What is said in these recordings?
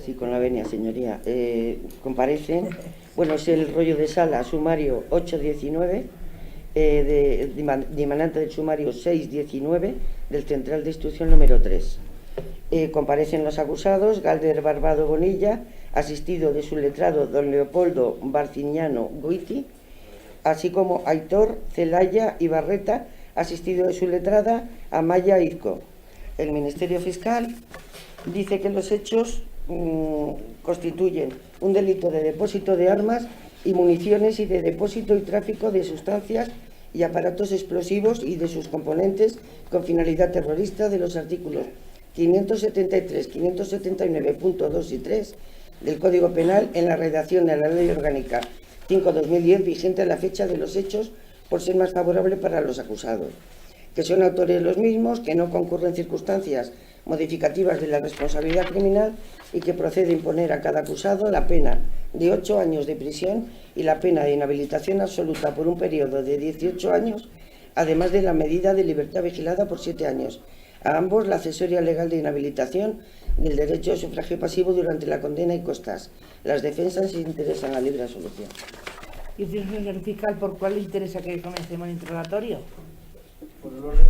Sí, con la venia, señoría. Comparecen, bueno, es el rollo de sala, sumario 819, dimanante del sumario 619 del Central de Instrucción número 3. Comparecen los acusados: Galder Barbado Bonilla, asistido de su letrado don Leopoldo Barciñano Guiti, así como Aitor Celaya Ibarreta, asistido de su letrada Amaya Izco. El Ministerio Fiscal dice que los hechos constituyen un delito de depósito de armas y municiones y de depósito y tráfico de sustancias y aparatos explosivos y de sus componentes con finalidad terrorista de los artículos 573, 579.2 y 3 del Código Penal en la redacción de la Ley Orgánica 5/2010 vigente a la fecha de los hechos, por ser más favorable para los acusados, que son autores los mismos, que no concurren circunstancias modificativas de la responsabilidad criminal y que procede imponer a cada acusado la pena de 8 años de prisión y la pena de inhabilitación absoluta por un periodo de 18 años, además de la medida de libertad vigilada por 7 años. A ambos la accesoria legal de inhabilitación y el derecho de sufragio pasivo durante la condena y costas. Las defensas se interesan a libre absolución. Y usted, señor fiscal, ¿por cuál le interesa que comencemos el interrogatorio? Por el orden.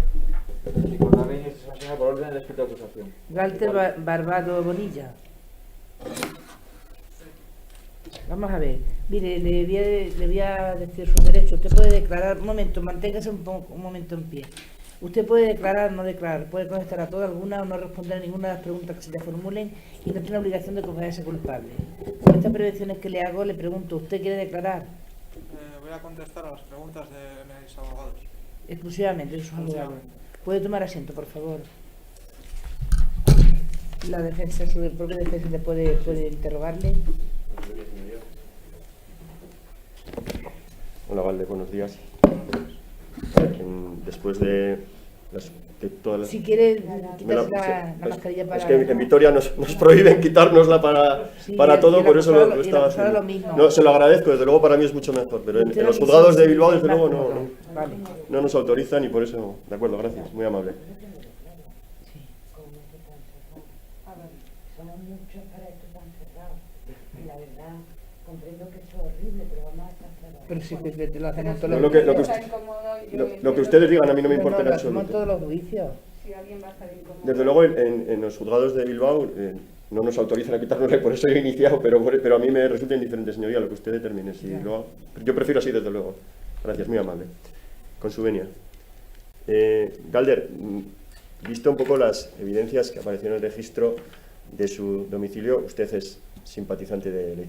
Y con la venia sancionada por orden del escrito de acusación. Galder Barbado Bonilla. Vamos a ver. Mire, le voy a decir su derecho. Usted puede declarar. Un momento, manténgase un momento en pie. Usted puede declarar o no declarar, puede contestar a toda, alguna o no responder a ninguna de las preguntas que se le formulen y no tiene obligación de confesarse culpable. Con estas prevenciones que le hago, le pregunto, ¿usted quiere declarar? Voy a contestar a las preguntas de mis abogados. Exclusivamente, de sus abogados. ¿Puede tomar asiento, por favor? La defensa, su propia defensa puede interrogarle. Hola, Valde, buenos días. Después de todas las... Si quiere quitarse la mascarilla para... Es que en Vitoria nos prohíben quitárnosla para todo, por eso lo estaba haciendo. No, se lo agradezco, desde luego para mí es mucho mejor, pero en los juzgados de Bilbao, desde luego, no nos autorizan y por eso... De acuerdo, gracias, muy amable. Somos muchos para esto tan cerrado. Y la verdad, comprendo que esto es horrible, pero vamos a estar cerrados. Pero sí, que lo hacemos todos los... Lo que ustedes digan a mí no me importa en Lo absoluto. hacemos todos los juicios. Si alguien va a estar incómodo. Desde luego en los juzgados de Bilbao no nos autorizan a quitárnosla, por eso he iniciado, pero a mí me resulta indiferente, señoría, lo que usted determine. Si yo prefiero así, desde luego. Gracias, muy amable. Con su venia. Galder, visto un poco las evidencias que aparecieron en el registro de su domicilio, usted es simpatizante de la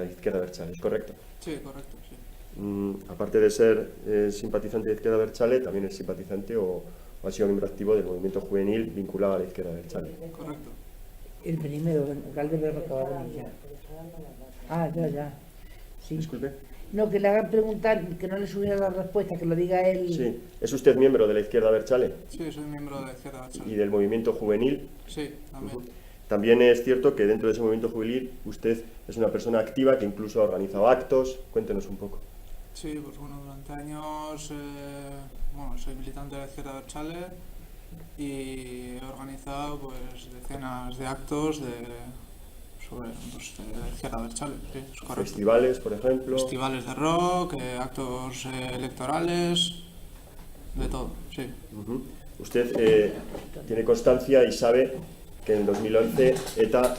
izquierda Abertzale, ¿es correcto? Sí, correcto, sí. Aparte de ser simpatizante de la izquierda Abertzale, también es simpatizante o ha sido miembro activo del movimiento juvenil vinculado a la izquierda Abertzale. Correcto. El primero, Galder Barbado Bonilla. Ah, ya. Sí. Disculpe. No, que le hagan preguntar, que no le sugiera la respuesta, que lo diga él. Sí. ¿Es usted miembro de la izquierda Abertzale? Sí, soy miembro de la izquierda Abertzale. ¿Y del movimiento juvenil? Sí, también. También es cierto que dentro de ese movimiento juvenil usted es una persona activa que incluso ha organizado actos. Cuéntenos un poco. Sí, pues bueno, durante años soy militante de la izquierda Abertzale y he organizado pues decenas de actos sobre la izquierda Abertzale, sí, es correcto. Festivales, por ejemplo. Festivales de rock, actos electorales, de todo, sí. Usted tiene constancia y sabe que en el 2011 ETA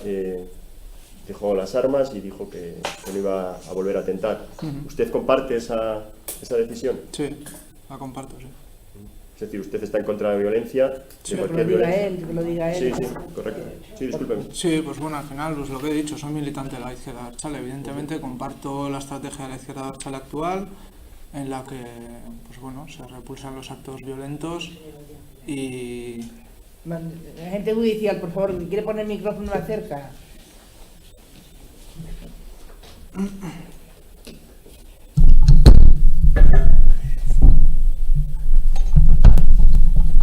dejó las armas y dijo que no iba a volver a atentar. ¿Usted comparte esa decisión? Sí, la comparto, sí. Es decir, usted está en contra de la violencia, Sí, de cualquier violencia. Que lo diga él. Sí, correcto. Sí, discúlpeme. Sí, pues bueno, al final, pues lo que he dicho, soy militante de la izquierda Abertzale. Evidentemente comparto la estrategia de la izquierda Abertzale actual, en la que, pues bueno, se repulsan los actos violentos y... Agente judicial, por favor, que quiere poner el micrófono más cerca.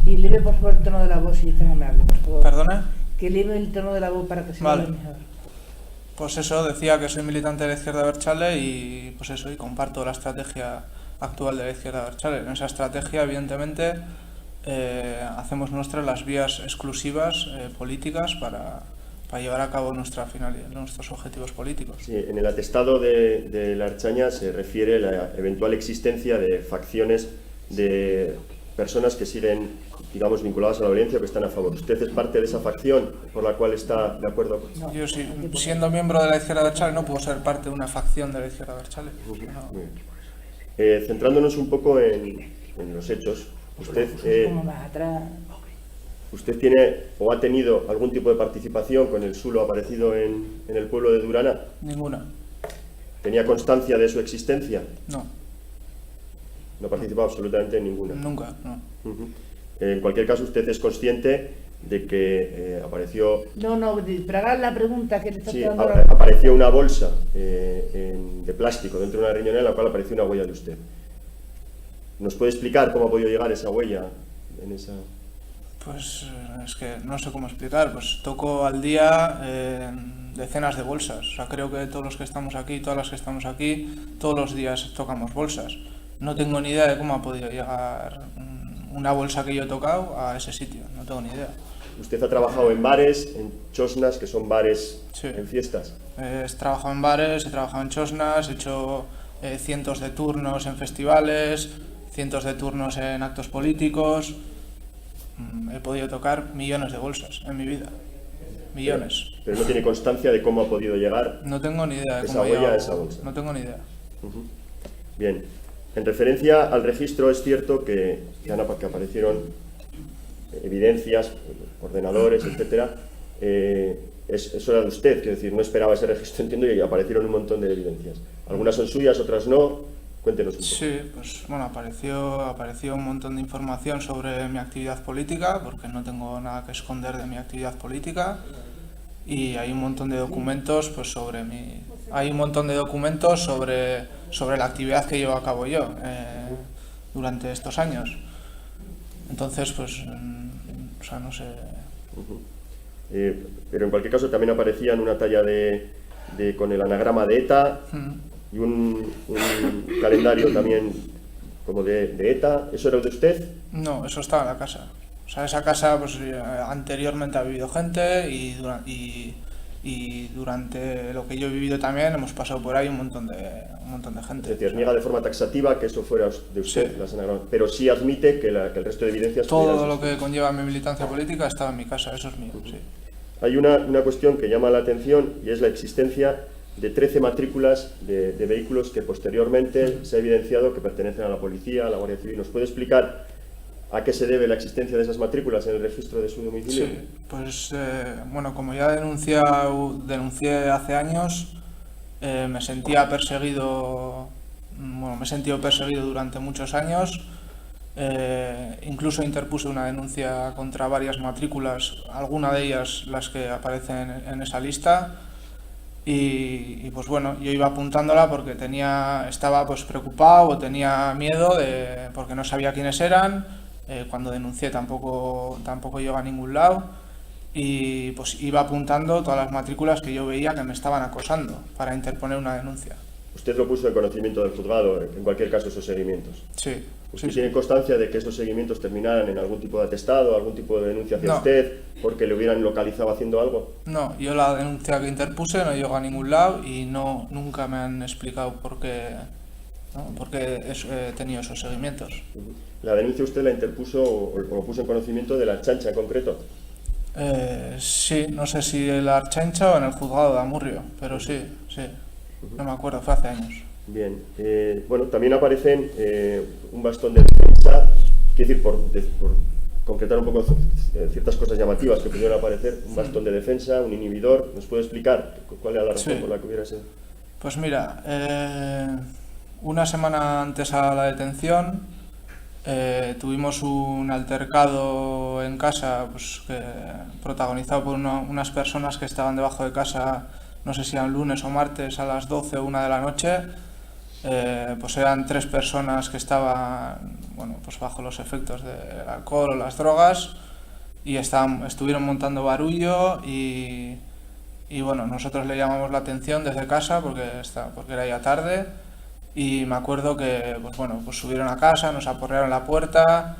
Y leve por favor el tono de la voz, si es tan amable, por favor. ¿Perdona? Que leve el tono de la voz para que se Vale. oiga mejor. Pues eso, decía que soy militante de la izquierda Abertzale y pues eso, y comparto la estrategia actual de la izquierda Abertzale. En esa estrategia, evidentemente, hacemos nuestras las vías exclusivas políticas para llevar a cabo nuestros objetivos políticos. Sí, en el atestado de la Archaña se refiere la eventual existencia de facciones de personas que siguen, digamos, vinculadas a la violencia o que están a favor. ¿Usted es parte de esa facción por la cual está de acuerdo? Yo sí, siendo miembro de la Izquierda Abertzale no puedo ser parte de una facción de la Izquierda Abertzale. No. Centrándonos un poco en los hechos, Como más atrás. ¿usted tiene o ha tenido algún tipo de participación con el Sulo aparecido en el pueblo de Durana? Ninguna. ¿Tenía constancia de su existencia? No. No ha participado absolutamente en ninguna. Nunca, no. Ujú. En cualquier caso, usted es consciente de que apareció... No, pero haga la pregunta que le está Sí, quedando apareció una bolsa de plástico dentro de una riñonera en la cual apareció una huella de usted. ¿Nos puede explicar cómo ha podido llegar esa huella en esa...? Pues es que no sé cómo explicar, pues toco al día decenas de bolsas, o sea, creo que todos los que estamos aquí, todas las que estamos aquí, todos los días tocamos bolsas. No tengo ni idea de cómo ha podido llegar una bolsa que yo he tocado a ese sitio, no tengo ni idea. Usted ha trabajado en bares, en chosnas, que son bares Sí. en fiestas. He trabajado en bares, he trabajado en chosnas, he hecho cientos de turnos en festivales, cientos de turnos en actos políticos. He podido tocar millones de bolsas en mi vida. Millones. Pero no tiene constancia de cómo ha podido llegar. No tengo ni idea de Esa cómo he huella, llegado. esa bolsa. No tengo ni idea. Ujú. Bien. En referencia al registro, es cierto que aparecieron evidencias, ordenadores, etcétera. Eso era de usted, quiero decir, no esperaba ese registro, entiendo, y aparecieron un montón de evidencias. Algunas son suyas, otras no. Cuéntenos un poco. Sí, pues bueno, apareció un montón de información sobre mi actividad política, porque no tengo nada que esconder de mi actividad política, y hay un montón de documentos pues sobre la actividad que llevo a cabo yo durante estos años. Entonces, pues, o sea, no sé. Ujú. Pero en cualquier caso también aparecía en una talla con el anagrama de ETA y un calendario también como de ETA. ¿Eso era de usted? No, eso estaba en la casa. O sea, esa casa pues anteriormente ha vivido gente y durante lo que yo he vivido también hemos pasado por ahí un montón de gente. Es decir, niega de forma taxativa que eso fuera de usted, Sí. las anagramas, pero sí admite que el resto de evidencias... Todo lo que conlleva mi militancia política estaba en mi casa, eso es mío, sí. Hay una cuestión que llama la atención y es la existencia de 13 matrículas de vehículos que posteriormente se ha evidenciado que pertenecen a la policía, a la Guardia Civil. ¿Nos puede explicar a qué se debe la existencia de esas matrículas en el registro de su domicilio? Sí, pues bueno, como ya denuncié hace años, me he sentido perseguido durante muchos años. Incluso interpuse una denuncia contra varias matrículas, alguna de ellas las que aparecen en esa lista, y pues bueno, yo iba apuntándola porque estaba pues preocupado o tenía miedo porque no sabía quiénes eran. Cuando denuncié tampoco llegué a ningún lado, y pues iba apuntando todas las matrículas que yo veía que me estaban acosando para interponer una denuncia. Usted lo puso en conocimiento del juzgado, en cualquier caso, esos seguimientos. Sí. ¿Usted Sí, tiene constancia de que esos seguimientos terminaran en algún tipo de atestado, algún tipo de denuncia hacia No. usted, porque le hubieran localizado haciendo algo? No, yo la denuncia que interpuse no llegó a ningún lado y nunca me han explicado por qué he tenido esos seguimientos. ¿La denuncia usted la interpuso o lo puso en conocimiento de la Archancha en concreto? Sí, no sé si en la Archancha o en el juzgado de Amurrio, pero sí, no me acuerdo, fue hace años. Bien, bueno, también aparecen un bastón de defensa, quiero decir, por concretar un poco ciertas cosas llamativas que pudieron aparecer, un bastón de defensa, un inhibidor. ¿Nos puede explicar cuál era la razón Sí. por la que hubiera sido? Pues mira, una semana antes a la detención tuvimos un altercado en casa pues, protagonizado por unas personas que estaban debajo de casa, no sé si eran lunes o martes a las 12 o 1 de la noche. Pues eran 3 personas que estaban pues bajo los efectos del alcohol o las drogas y estuvieron montando barullo y bueno, nosotros le llamamos la atención desde casa porque era ya tarde, y me acuerdo que pues subieron a casa, nos aporrearon la puerta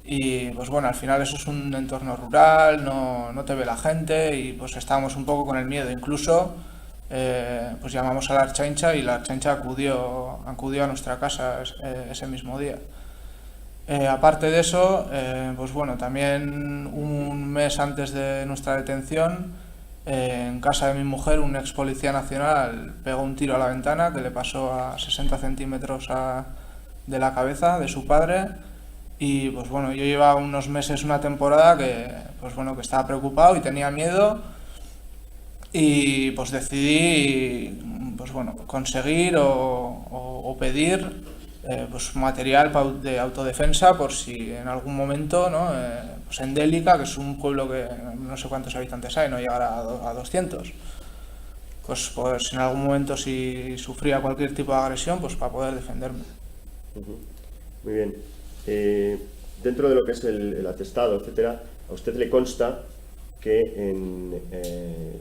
Y pues bueno, al final eso es un entorno rural, no te ve la gente y pues estábamos un poco con el miedo. Incluso pues llamamos a la Ertzaintza y la Ertzaintza acudió a nuestra casa ese mismo día. Aparte de eso, pues bueno, también un mes antes de nuestra detención, en casa de mi mujer, un ex policía nacional pegó un tiro a la ventana que le pasó a 60 centímetros de la cabeza de su padre. Y pues bueno, yo llevaba unos meses, una temporada que pues bueno, que estaba preocupado y tenía miedo, y pues decidí pues bueno, conseguir o pedir pues material de autodefensa por si en algún momento, ¿no? Pues en Délica, que es un pueblo que no sé cuántos habitantes hay, no llegará a 200, pues en algún momento si sufría cualquier tipo de agresión, pues para poder defenderme. Muy bien. Dentro de lo que es el atestado, etcétera, a usted le consta que en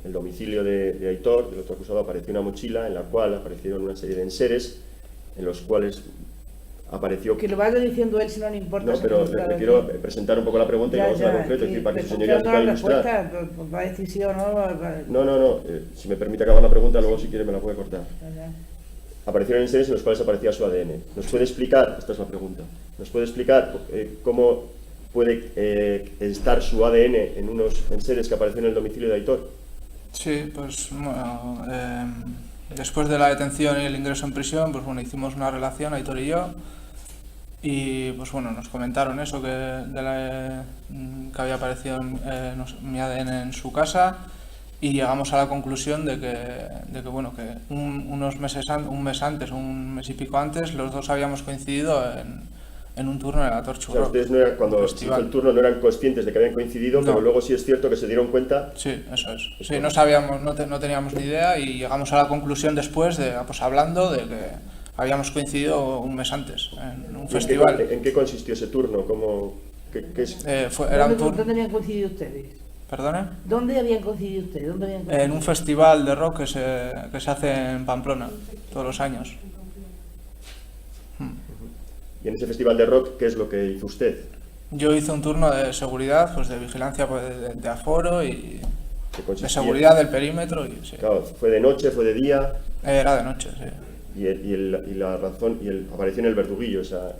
el domicilio de Aitor, del otro acusado, apareció una mochila en la cual aparecieron una serie de enseres en los cuales apareció... Que lo vaya diciendo él, si no le importa. No, pero le quiero presentar un poco la pregunta y vamos a la concreto, es decir, para que su señoría se pueda ilustrar. Va a decir sí o no. No, si me permite acabar la pregunta, luego si quiere me la puede cortar. Aparecieron enseres en los cuales aparecía su ADN. ¿Nos puede explicar, esta es la pregunta, nos puede explicar cómo puede estar su ADN en unos enseres que aparecieron en el domicilio de Aitor? Sí, pues bueno, después de la detención y el ingreso en prisión, pues bueno, hicimos una relación, Aitor y yo, y pues bueno, nos comentaron eso, que había aparecido mi ADN en su casa, y llegamos a la conclusión de que bueno, que un mes antes, un mes y pico antes, los dos habíamos coincidido en un turno en la Torture Rock. O sea, ustedes cuando se hizo el turno no eran conscientes de que habían coincidido, no. Pero luego sí es cierto que se dieron cuenta. Sí, eso es. Sí, no sabíamos, no teníamos ni idea, y llegamos a la conclusión después, pues hablando, de que habíamos coincidido un mes antes en un festival. ¿En qué consistió ese turno? Era un turno. ¿Dónde habían coincidido ustedes? ¿Perdone? ¿Dónde habían coincidido ustedes? En un festival de rock que se hace en Pamplona todos los años. Y en ese festival de rock, ¿qué es lo que hizo usted? Yo hice un turno de seguridad, pues de vigilancia, pues de aforo y de seguridad del perímetro. Y, sí. Claro, ¿fue de noche, fue de día? Era de noche, sí. Apareció en el Verduguillo, o sea,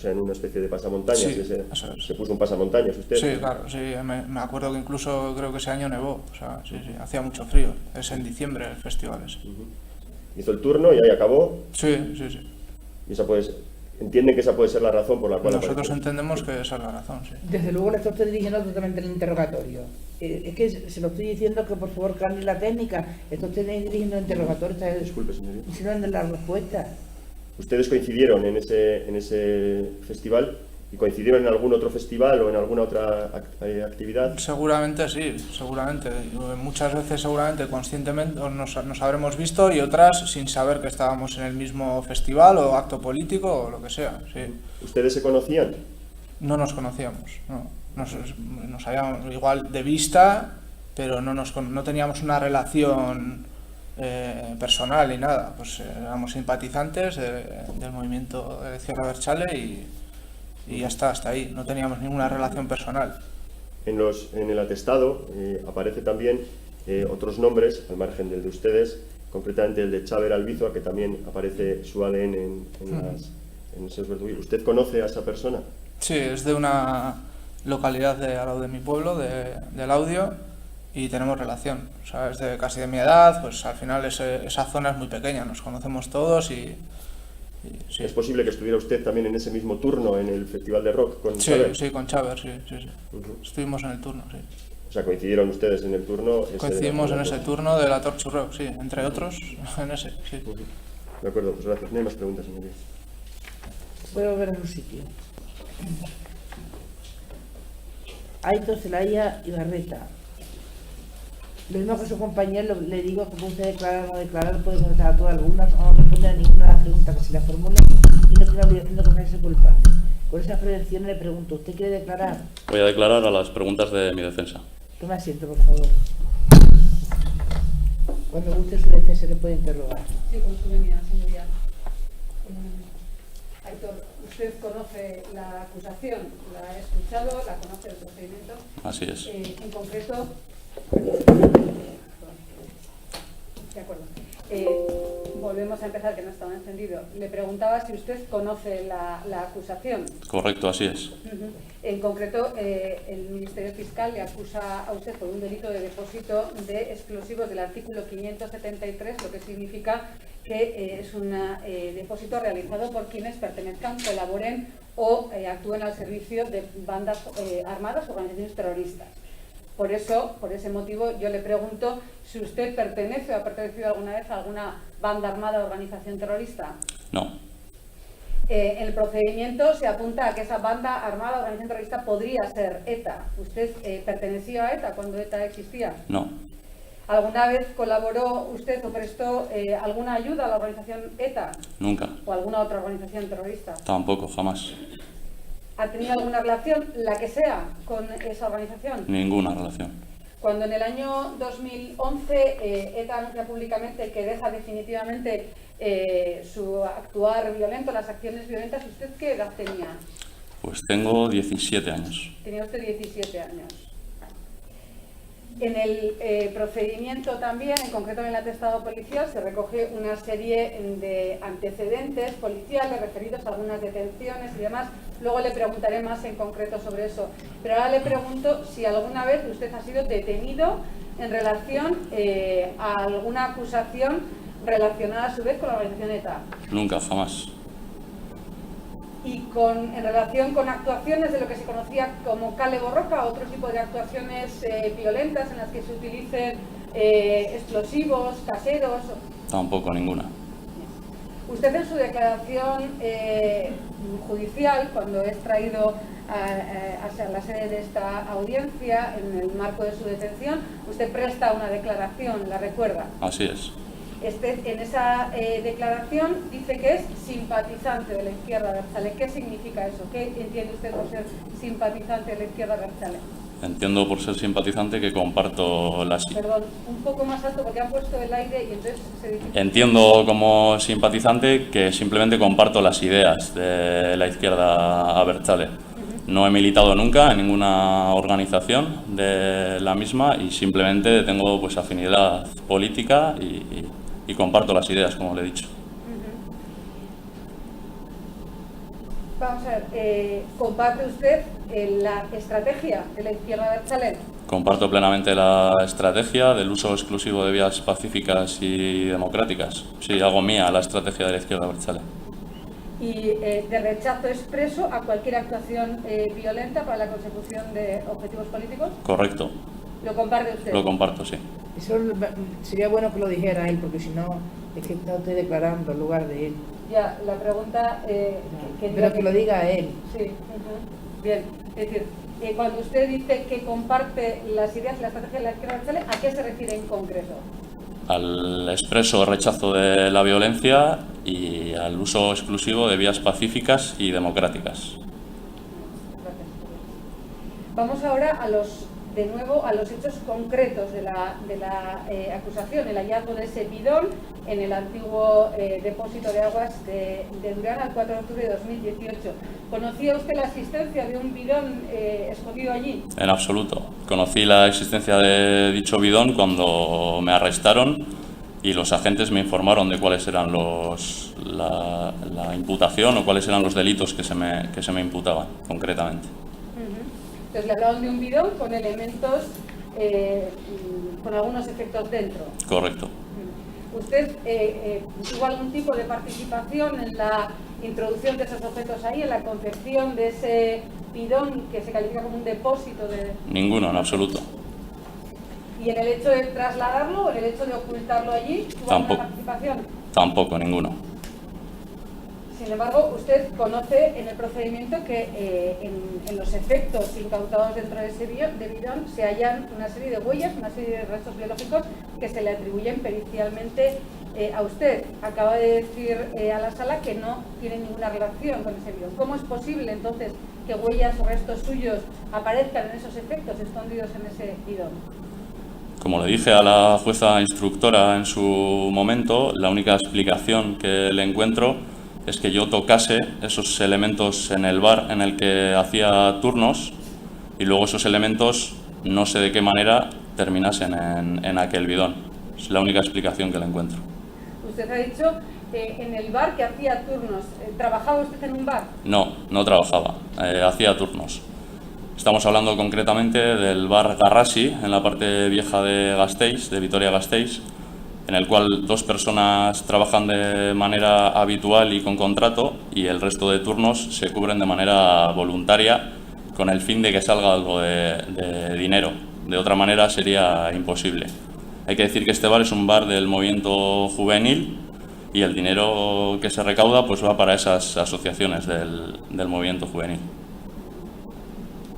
en una especie de pasamontañas. Sí, se puso un pasamontañas usted. Sí, claro, sí, me acuerdo que incluso creo que ese año nevó, o sea, sí, hacía mucho frío. Es en diciembre el festival ese. Hizo el turno y ahí acabó. Sí. Y entienden que esa puede ser la razón por la cual nosotros entendemos que esa es la razón, sí. Desde luego le está usted dirigiendo totalmente el interrogatorio. Es que se lo estoy diciendo que por favor cambie la técnica. Está usted dirigiendo el interrogatorio. Disculpe, señoría. Si no es la respuesta. ¿Ustedes coincidieron en ese festival? ¿Y coincidieron en algún otro festival o en alguna otra actividad? Seguramente sí, seguramente. Muchas veces seguramente conscientemente nos habremos visto, y otras sin saber que estábamos en el mismo festival o acto político o lo que sea, sí. ¿Ustedes se conocían? No nos conocíamos, no. Nos habíamos igual de vista, pero no teníamos una relación personal ni nada. Pues éramos simpatizantes del movimiento de Cierra Berchale y ya está, hasta ahí. No teníamos ninguna relación personal. En el atestado aparece también otros nombres, al margen del de ustedes, concretamente el de Chaver Albizoa, que también aparece su ADN en esos verduguillos. ¿Usted conoce a esa persona? Sí, es de una localidad al lado de mi pueblo, del Audio, y tenemos relación. O sea, es casi de mi edad, pues al final esa zona es muy pequeña, nos conocemos todos y sí. ¿Es posible que estuviera usted también en ese mismo turno en el festival de rock con Chaver? Sí, con Chaver, sí. Estuvimos en el turno, sí. O sea, coincidieron ustedes en el turno. Coincidimos en ese turno de la Torture Rock, sí, entre otros, en ese, sí. De acuerdo, pues gracias. No hay más preguntas, señorías. Voy a volver a su sitio. Aitor Zelaya Ibarreta. Lo mismo que su compañero, le digo que puede declarar o no declarar, puede contestar a todas algunas, o no responder a ninguna de las preguntas que se le formulen, y no tiene obligación de confesarse culpable. Con esas prevenciones le pregunto, ¿usted quiere declarar? Voy a declarar a las preguntas de mi defensa. Tome asiento, por favor. Cuando guste su defensa le puede interrogar. Sí, con su venida, señoría. Aitor, ¿usted conoce la acusación? ¿La ha escuchado? ¿La conoce el procedimiento? Así es. En concreto... De acuerdo. Volvemos a empezar, que no estaba encendido. Le preguntaba si usted conoce la acusación. Correcto, así es. En concreto, el Ministerio Fiscal le acusa a usted por un delito de depósito de explosivos del artículo 573, lo que significa que es un depósito realizado por quienes pertenezcan, colaboren o actúen al servicio de bandas armadas o organizaciones terroristas. Por eso, por ese motivo, yo le pregunto si usted pertenece o ha pertenecido alguna vez a alguna banda armada o organización terrorista. No, En el procedimiento se apunta a que esa banda armada o organización terrorista podría ser ETA. ¿Usted perteneció a ETA cuando ETA existía? no, ¿Alguna vez colaboró usted o prestó alguna ayuda a la organización ETA nunca, o alguna otra organización terrorista? tampoco, jamás. ¿Ha tenido alguna relación, la que sea, con esa organización? Ninguna relación. Cuando en el año 2011 ETA anuncia públicamente que deja definitivamente su actuar violento, las acciones violentas, ¿usted qué edad tenía? Pues tengo 17 años. Tenía usted 17 años. En el procedimiento también, en concreto en el atestado policial, se recoge una serie de antecedentes policiales referidos a algunas detenciones y demás. Luego le preguntaré más en concreto sobre eso. Pero ahora le pregunto si alguna vez usted ha sido detenido en relación a alguna acusación relacionada a su vez con la organización ETA. Nunca, jamás. Y en relación con actuaciones de lo que se conocía como cale borroca, otro tipo de actuaciones violentas en las que se utilicen explosivos, caseros. Tampoco, ninguna. Usted en su declaración judicial, cuando es traído hacia la sede de esta audiencia, en el marco de su detención, usted presta una declaración, ¿la recuerda? Así es. En esa declaración dice que es simpatizante de la izquierda abertzale. ¿Qué significa eso? ¿Qué entiende usted por ser simpatizante de la izquierda abertzale? Entiendo por ser simpatizante que comparto las... Perdón, un poco más alto porque han puesto el aire y entonces se dificulta. Entiendo como simpatizante que simplemente comparto las ideas de la izquierda abertzale. No he militado nunca en ninguna organización de la misma y simplemente tengo pues afinidad política y comparto las ideas, como le he dicho. Vamos a ver, ¿comparte usted la estrategia de la izquierda abertzale? Comparto plenamente la estrategia del uso exclusivo de vías pacíficas y democráticas. Sí, hago mía la estrategia de la izquierda abertzale. Y de rechazo expreso a cualquier actuación violenta para la consecución de objetivos políticos. Correcto. ¿Lo comparte usted? Lo comparto, sí. Eso sería bueno que lo dijera él, porque si no, es que está usted declarando en lugar de él. Ya, la pregunta... Pero que lo diga él. Sí, bien. Es decir, cuando usted dice que comparte las ideas y la estrategia de la izquierda abertzale, ¿a qué se refiere en concreto? Al expreso rechazo de la violencia y al uso exclusivo de vías pacíficas y democráticas. Gracias. Vamos ahora de nuevo a los hechos concretos de la acusación, el hallazgo de ese bidón en el antiguo depósito de aguas de Durán al 4 de octubre de 2018. ¿Conocía usted la existencia de un bidón escondido allí? En absoluto. Conocí la existencia de dicho bidón cuando me arrestaron y los agentes me informaron de cuáles eran la imputación o cuáles eran los delitos que se me imputaban concretamente. Entonces le hablaban de un bidón con elementos, con algunos efectos dentro. Correcto. ¿Usted tuvo algún tipo de participación en la introducción de esos objetos ahí, en la concepción de ese bidón que se califica como un depósito de...? Ninguno, en absoluto. ¿Y en el hecho de trasladarlo o en el hecho de ocultarlo allí tuvo alguna participación? Tampoco, ninguno. Sin embargo, usted conoce en el procedimiento que en los efectos incautados dentro de ese bidón se hallan una serie de huellas, una serie de restos biológicos que se le atribuyen pericialmente a usted. Acaba de decir a la sala que no tiene ninguna relación con ese bidón. ¿Cómo es posible entonces que huellas o restos suyos aparezcan en esos efectos escondidos en ese bidón? Como le dije a la jueza instructora en su momento, la única explicación que le encuentro es que yo tocase esos elementos en el bar en el que hacía turnos y luego esos elementos, no sé de qué manera, terminasen en aquel bidón. Es la única explicación que le encuentro. Usted ha dicho en el bar que hacía turnos. ¿Trabajaba usted en un bar? No, no trabajaba, hacía turnos. Estamos hablando concretamente del bar Garrasi, en la parte vieja de Gasteiz, de Vitoria-Gasteiz, en el cual 2 personas trabajan de manera habitual y con contrato, y el resto de turnos se cubren de manera voluntaria con el fin de que salga algo de dinero. De otra manera sería imposible. Hay que decir que este bar es un bar del movimiento juvenil y el dinero que se recauda pues va para esas asociaciones del movimiento juvenil.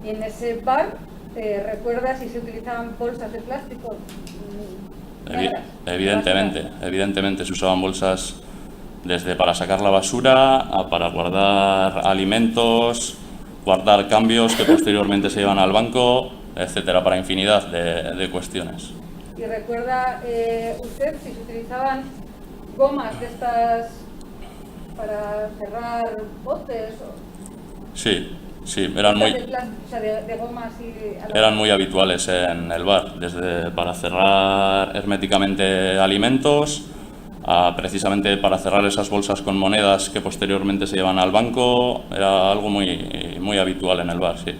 Y en ese bar, ¿recuerda si se utilizaban bolsas de plástico? Evidentemente se usaban bolsas desde para sacar la basura a para guardar alimentos, guardar cambios que posteriormente se llevan al banco, etcétera, para infinidad de cuestiones. ¿Y recuerda usted si se utilizaban gomas de estas para cerrar botes? Sí, eran muy habituales en el bar, desde para cerrar herméticamente alimentos, a precisamente para cerrar esas bolsas con monedas que posteriormente se llevan al banco. Era algo muy habitual en el bar, sí.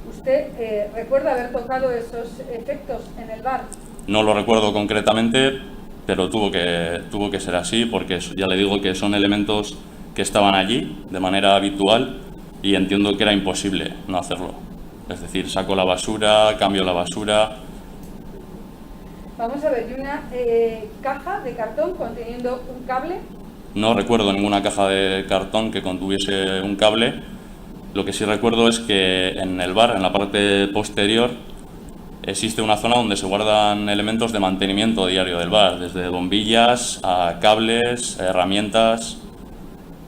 ¿Usted recuerda haber tocado esos efectos en el bar? No lo recuerdo concretamente, pero tuvo que ser así, porque ya le digo que son elementos que estaban allí de manera habitual y entiendo que era imposible no hacerlo. Es decir, saco la basura, cambio la basura. Vamos a ver, ¿y una caja de cartón conteniendo un cable? No recuerdo ninguna caja de cartón que contuviese un cable. Lo que sí recuerdo es que en el bar, en la parte posterior, existe una zona donde se guardan elementos de mantenimiento diario del bar, desde bombillas a cables, herramientas,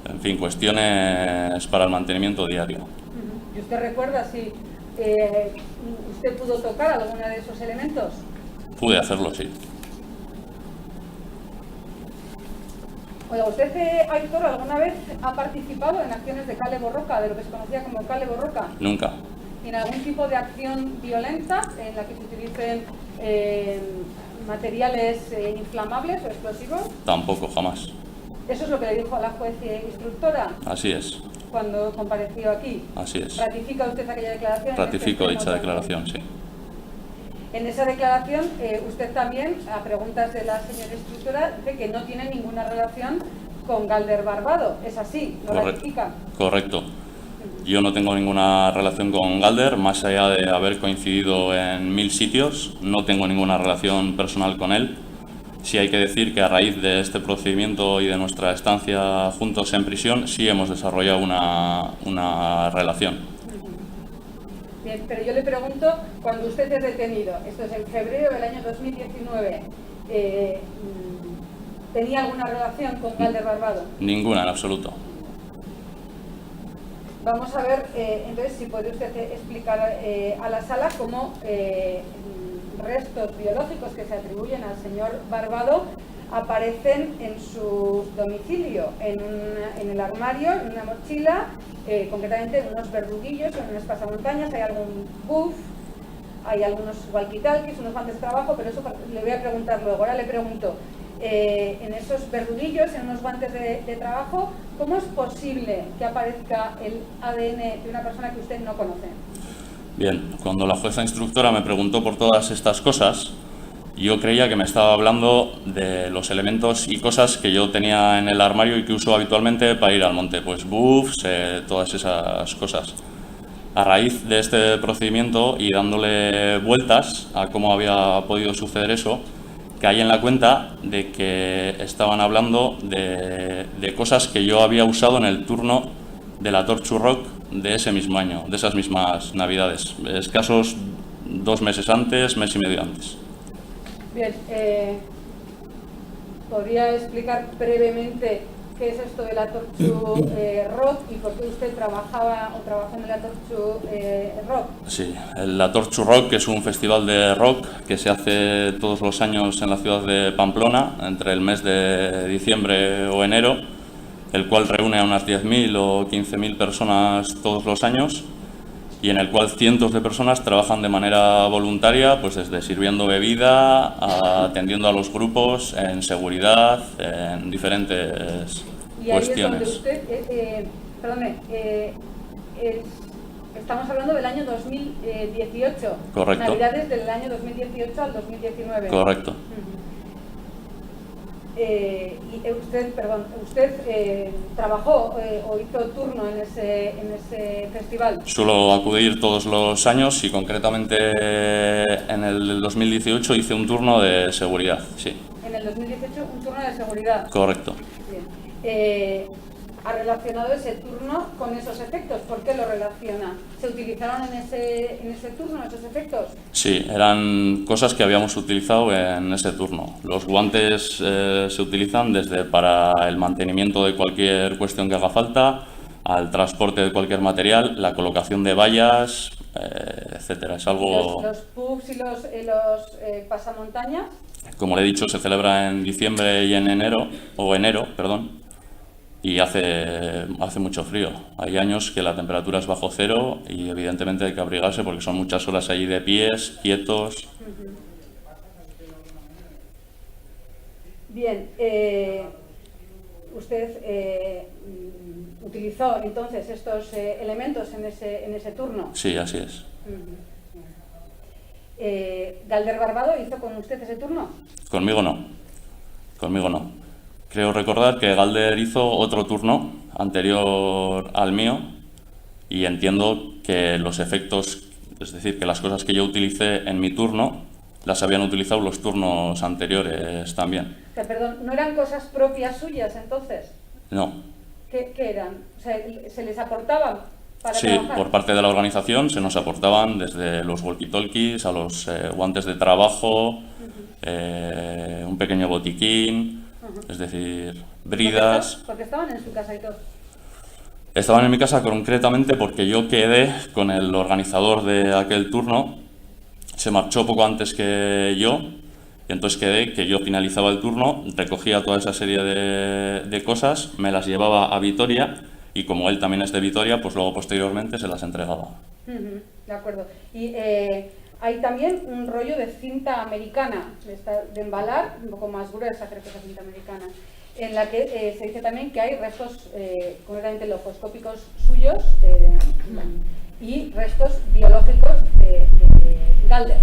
en fin, cuestiones para el mantenimiento diario. ¿Y usted recuerda si usted pudo tocar alguno de esos elementos? Pude hacerlo, sí. Oiga, ¿usted, Aitor, alguna vez ha participado en acciones de cale borroca, de lo que se conocía como cale borroca? Nunca. ¿En algún tipo de acción violenta en la que se utilicen materiales inflamables o explosivos? Tampoco, jamás. ¿Eso es lo que le dijo a la juez instructora? Así es. Cuando compareció aquí. Así es. ¿Ratifica usted aquella declaración? Ratifico dicha declaración, sí. En esa declaración, usted también, a preguntas de la señora instructora, dice que no tiene ninguna relación con Galder Barbado. ¿Es así? ¿Lo ratifica? Correcto. Yo no tengo ninguna relación con Galder, más allá de haber coincidido en 1000 sitios. No tengo ninguna relación personal con él. Sí hay que decir que a raíz de este procedimiento y de nuestra estancia juntos en prisión, sí hemos desarrollado una relación. Bien, pero yo le pregunto, cuando usted es detenido, esto es en febrero del año 2019, ¿tenía alguna relación con Galder Barbado? Ninguna, en absoluto. Vamos a ver, entonces, si puede usted explicar a la sala cómo restos biológicos que se atribuyen al señor Barbado aparecen en su domicilio, en el armario, en una mochila, concretamente en unos verduguillos, en unas pasamontañas, hay algún buff, hay algunos walkie-talkies, unos guantes de trabajo, pero eso le voy a preguntar luego. Ahora le pregunto, en esos verduguillos, en unos guantes de trabajo, ¿cómo es posible que aparezca el ADN de una persona que usted no conoce? Bien, cuando la jueza instructora me preguntó por todas estas cosas, yo creía que me estaba hablando de los elementos y cosas que yo tenía en el armario y que uso habitualmente para ir al monte, pues buffs, todas esas cosas. A raíz de este procedimiento y dándole vueltas a cómo había podido suceder eso, caí en la cuenta de que estaban hablando de cosas que yo había usado en el turno de la Torture Rock de ese mismo año, de esas mismas navidades, escasos 2 meses antes, mes y medio antes. Bien, ¿podría explicar brevemente qué es esto de la Torture Rock y por qué usted trabajaba o trabajó en la Torture Rock? Sí, la Torture Rock es un festival de rock que se hace todos los años en la ciudad de Pamplona, entre el mes de diciembre o enero, el cual reúne a unas 10.000 o 15.000 personas todos los años y en el cual cientos de personas trabajan de manera voluntaria, pues desde sirviendo bebida, atendiendo a los grupos, en seguridad, en diferentes Y ahí cuestiones. es donde usted, estamos hablando del año 2018. Correcto. Navidades del año 2018 al 2019. Correcto. Y usted trabajó o hizo turno en ese festival. Suelo acudir todos los años y concretamente en el 2018 hice un turno de seguridad, sí. En el 2018 un turno de seguridad. Correcto. Bien. ¿Ha relacionado ese turno con esos efectos? ¿Por qué lo relaciona? ¿Se utilizaron en ese turno esos efectos? Sí, eran cosas que habíamos utilizado en ese turno. Los guantes se utilizan desde para el mantenimiento de cualquier cuestión que haga falta, al transporte de cualquier material, la colocación de vallas, etcétera. Es algo... ¿Los pubs y los pasamontañas? Como le he dicho, se celebra en diciembre y en enero, y hace mucho frío. Hay años que la temperatura es bajo cero y evidentemente hay que abrigarse porque son muchas horas allí de pies, quietos. Bien, usted utilizó entonces estos elementos en ese turno. Sí, así es. ¿Galder Barbado hizo con usted ese turno? Conmigo no. Creo recordar que Galder hizo otro turno anterior al mío y entiendo que los efectos, es decir, que las cosas que yo utilicé en mi turno las habían utilizado los turnos anteriores también. Perdón, ¿no eran cosas propias suyas entonces? No. ¿Qué eran? O sea, ¿se les aportaban para Sí, trabajar? por parte de la organización se nos aportaban desde los walkie-talkies a los guantes de trabajo, un pequeño botiquín, es decir, bridas. Porque estaban en su casa y todo. Estaban en mi casa concretamente porque yo quedé con el organizador de aquel turno, se marchó poco antes que yo, y entonces quedé que yo finalizaba el turno, recogía toda esa serie de cosas, me las llevaba a Vitoria y como él también es de Vitoria, pues luego posteriormente se las entregaba. De acuerdo. Y hay también un rollo de cinta americana, de embalar, un poco más gruesa creo que esa cinta americana, en la que se dice también que hay restos concretamente logoscópicos suyos y restos biológicos de Galder.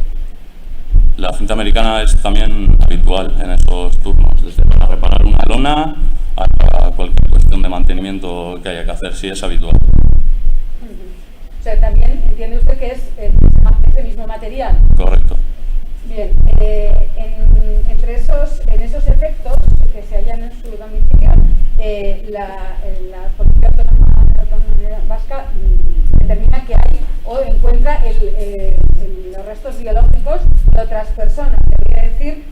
La cinta americana es también habitual en esos turnos, desde para reparar una lona hasta cualquier cuestión de mantenimiento que haya que hacer, sí es habitual. O sea, también entiende usted que es ese mismo material. Correcto. Bien, en esos efectos que se hallan en su domicilio, la Policía Autónoma Vasca determina que hay o encuentra los restos biológicos de otras personas. Debería decir,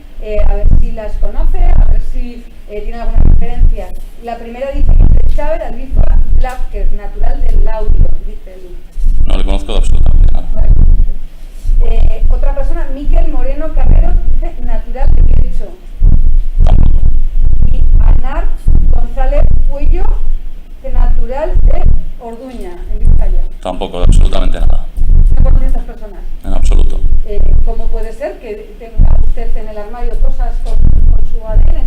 a ver si las conoce, a ver si tiene alguna referencia. La primera dice que es Chávez Albizu Blázquez, natural del Laudio, dice él. No le conozco de absolutamente nada. Otra persona, Miquel Moreno Carrero, dice natural de Quecho. Y Anar González Puello, natural de Orduña, en Vizcaya. Tampoco de absolutamente nada. ¿No conocen estas personas? En absoluto. ¿Cómo puede ser que tenga usted en el armario cosas con su ADN?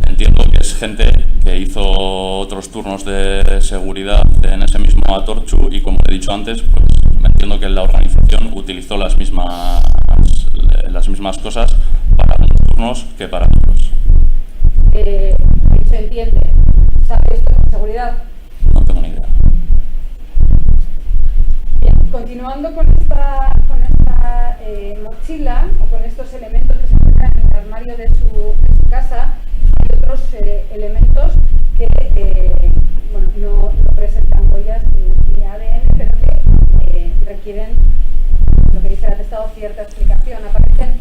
Entiendo que es gente que hizo otros turnos de seguridad en ese mismo Atorchu y como he dicho antes, pues entiendo que la organización utilizó las mismas cosas para unos turnos que para otros. Se entiende. ¿Sabe esto con seguridad? No tengo ni idea. Bien, continuando con esta mochila o con estos elementos que se encuentran en el armario de su casa, hay otros elementos que no presentan huellas ni ADN, pero que requieren, lo que dice el atestado, cierta explicación. Aparecen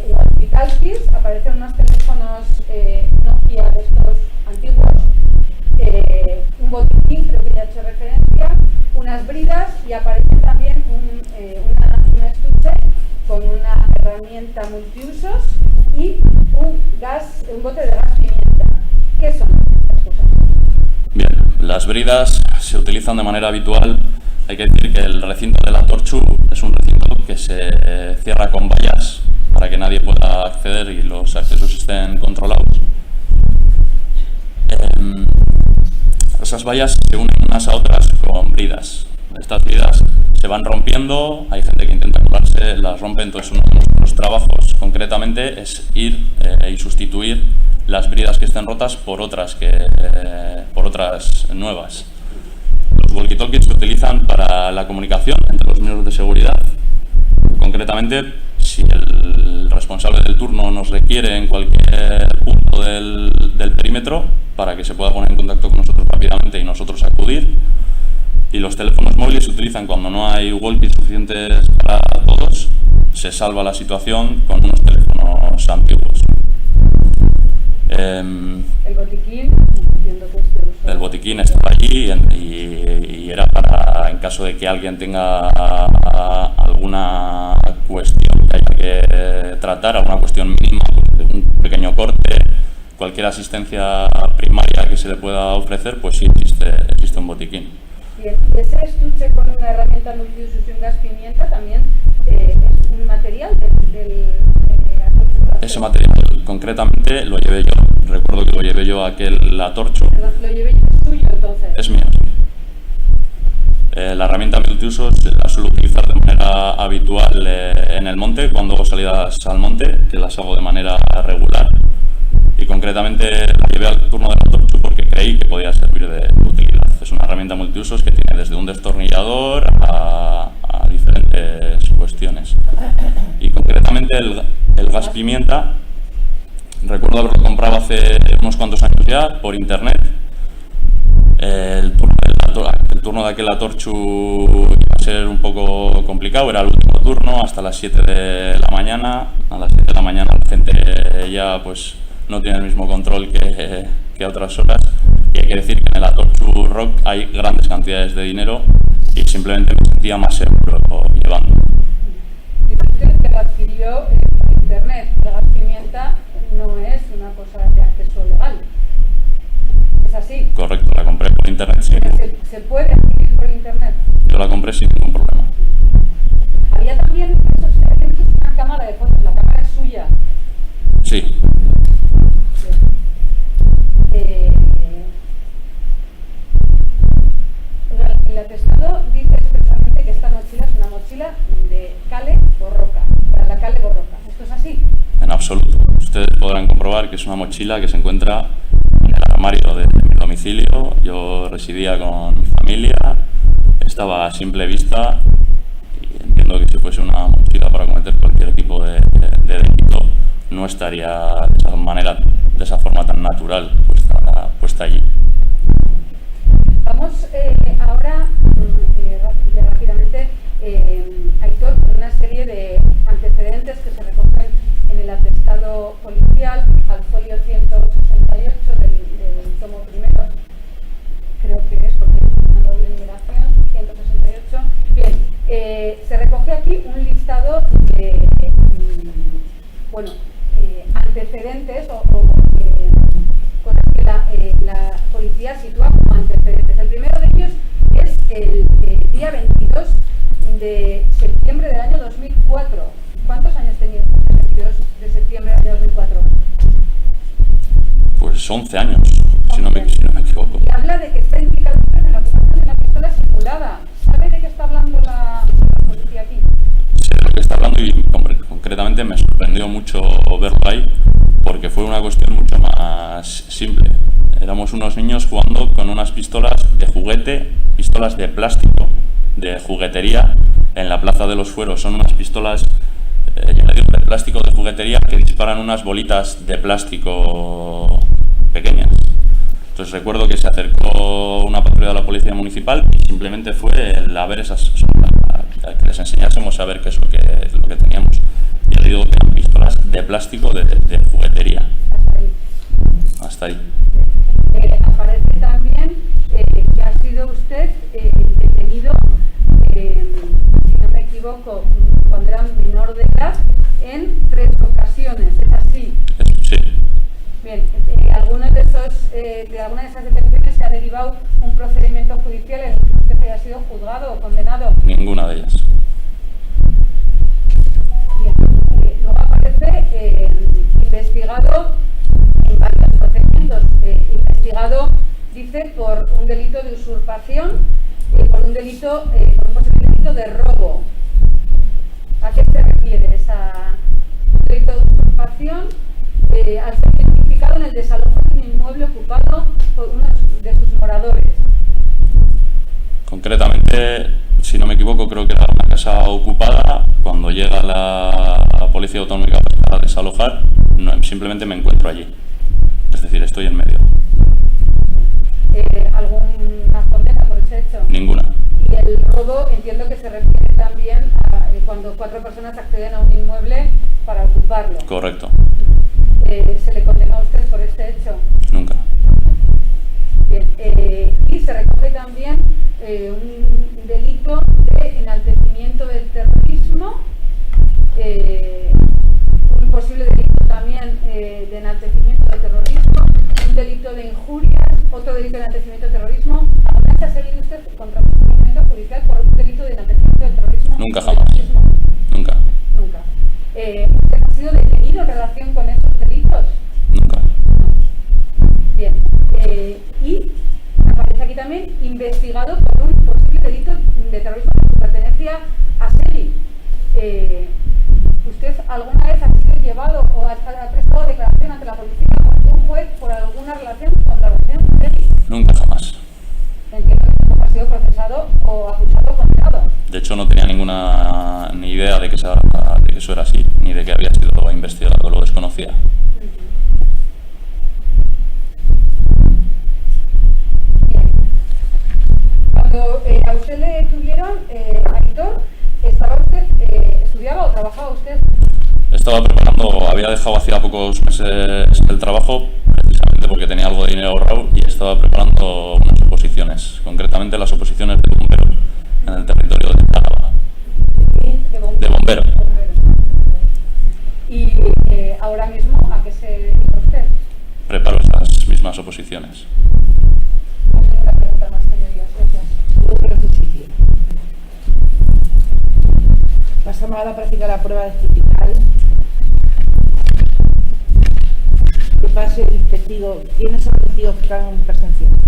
walkie-talkies, aparecen unos teléfonos Nokia de estos antiguos, un botiquín, creo que ya he hecho referencia, unas bridas y aparece también un estuche con una herramienta multiusos y un bote de gas pimienta. ¿Qué son estas cosas? Las bridas se utilizan de manera habitual. Hay que decir que el recinto de la Torchu es un recinto que se cierra con vallas para que nadie pueda acceder y los accesos estén controlados. Esas vallas se unen unas a otras con bridas. Estas bridas se van rompiendo, hay gente que intenta colarse, las rompe, entonces uno de nuestros trabajos concretamente es ir y sustituir las bridas que estén rotas por otras nuevas. Los walkie-talkies se utilizan para la comunicación entre los miembros de seguridad. Concretamente, si el responsable del turno nos requiere en cualquier punto del perímetro para que se pueda poner en contacto con nosotros rápidamente y nosotros acudir. Y los teléfonos móviles se utilizan cuando no hay walkies suficientes para todos. Se salva la situación con unos teléfonos antiguos. El botiquín, entiendo que este uso... El botiquín estaba allí y era para, en caso de que alguien tenga alguna cuestión que haya que tratar, alguna cuestión mínima, pues un pequeño corte, cualquier asistencia primaria que se le pueda ofrecer, pues sí existe un botiquín. Bien, ese estuche con una herramienta multiusos y un gas pimienta también es un material del ese material concretamente lo llevé yo. Recuerdo que lo llevé yo a la Torchu. Perdón, ¿lo llevé yo? ¿Es tuyo entonces? Es mío, sí. La herramienta multiusos la suelo utilizar de manera habitual en el monte, cuando hago salidas al monte, que las hago de manera regular. Y concretamente la llevé al turno de la Torchu porque creí que podía servir de utilidad. Es una herramienta multiusos que tiene desde un destornillador a diferentes cuestiones. Y concretamente el gas pimienta, recuerdo haberlo comprado hace unos cuantos años ya por internet. El turno de aquel Torchu iba a ser un poco complicado, era el último turno hasta las 7 de la mañana. A las 7 de la mañana la gente ya pues no tiene el mismo control que a otras horas, y hay que decir que en el Torchu Rock hay grandes cantidades de dinero y simplemente me sentía más seguro llevando. Y usted que lo adquirió en internet, la gas pimienta no es una cosa de acceso legal, ¿es así? Correcto, la compré por internet sin ¿Se puede adquirir por internet? Yo la compré sin ningún problema. Había también una cámara de fotos, la cámara es suya. Sí. El atestado dice expresamente que esta mochila es una mochila de Cale Borroca, para la Cale Borroca. ¿Esto es así? En absoluto. Ustedes podrán comprobar que es una mochila que se encuentra en el armario de mi domicilio. Yo residía con mi familia, estaba a simple vista y entiendo que si fuese una mochila para cometer cualquier tipo de delito no estaría de esa forma tan natural puesta allí. Vamos ahora rápidamente, Aitor, con una serie de antecedentes que se recogen en el atestado policial al folio 168 del tomo primero, creo que es porque una doble numeración, 168. Bien, se recoge aquí un listado de antecedentes o cosas que la policía sitúa como antecedentes. El primero de ellos es el día 22 de septiembre del año 2004. ¿Cuántos años tenía el 22 de septiembre del año 2004? Pues 11 años, si no me equivoco. Y habla de que está implicado en la ocupación de la pistola simulada. ¿Sabe de qué está hablando la policía aquí? Sé de lo que está hablando y concretamente me sorprendió mucho verlo ahí porque fue una cuestión mucho más simple. Éramos unos niños jugando con unas pistolas de juguete, pistolas de plástico, de juguetería, en la Plaza de los Fueros. Son unas pistolas de plástico de juguetería que disparan unas bolitas de plástico pequeñas. Entonces recuerdo que se acercó una patrulla de la policía municipal y simplemente fue a ver que les enseñásemos a ver qué es lo que teníamos. Y le digo que eran pistolas de plástico de juguetería. Hasta ahí. Aparece también que ha sido usted detenido, si no me equivoco, cuando era menor de edad, en 3 ocasiones. ¿Es así? Sí. Bien, algunos de esos de alguna de esas detenciones se ha derivado un procedimiento judicial en el que usted haya sido juzgado o condenado? Ninguna de ellas. Bien. Luego aparece investigado en varios procedimientos. Investigado, dice, por un delito de usurpación y por un posible delito de robo. ¿A qué se refiere un delito de usurpación al ser identificado en el desalojo de un inmueble ocupado por uno de sus moradores? Concretamente, si no me equivoco, creo que era una casa ocupada. Cuando llega la Policía Autonómica para desalojar, simplemente me encuentro allí. Es decir, estoy en medio. ¿Alguna condena por ese hecho? Ninguna. Y el robo entiendo que se refiere también a cuando 4 personas acceden a un inmueble para ocuparlo. Correcto. ¿Se le condena a usted por este hecho? Nunca. Bien. Y se recoge también un delito de enaltecimiento del terrorismo, un posible delito también de enaltecimiento del terrorismo, un delito de injurias, otro delito de enaltecimiento del terrorismo. ¿Alguna vez ha salido usted contra un procedimiento judicial por un delito de enaltecimiento del terrorismo? Nunca, jamás. Nunca. Nunca. ¿Usted ha sido detenido en relación con estos delitos? Nunca. Bien. Y aparece aquí también investigado por un posible delito de terrorismo por su pertenencia a SELI. ¿Usted alguna vez ha sido llevado o ha prestado declaración ante la policía o ante un juez por alguna relación con la organización SELI? Nunca, jamás. Entiendo que ha sido procesado o acusado o condenado. De hecho, no tenía ninguna ni idea de que eso era así, ni de que había sido investigado, lo desconocía. Cuando a usted le detuvieron, Aitor, ¿estudiaba o trabajaba usted? Estaba preparando, había dejado hacía pocos meses el trabajo, precisamente porque tenía algo de dinero ahorrado, y estaba preparando unas oposiciones, concretamente las oposiciones de bombero en el territorio de Álava. De bombero. ¿Y ahora mismo a qué se dedica usted? Preparo estas mismas oposiciones. Una pregunta más, señorías. Gracias. Pasamos a la práctica de la prueba de testifical. Que pase el testigo. ¿Quiénes son los testigos que están presenciando?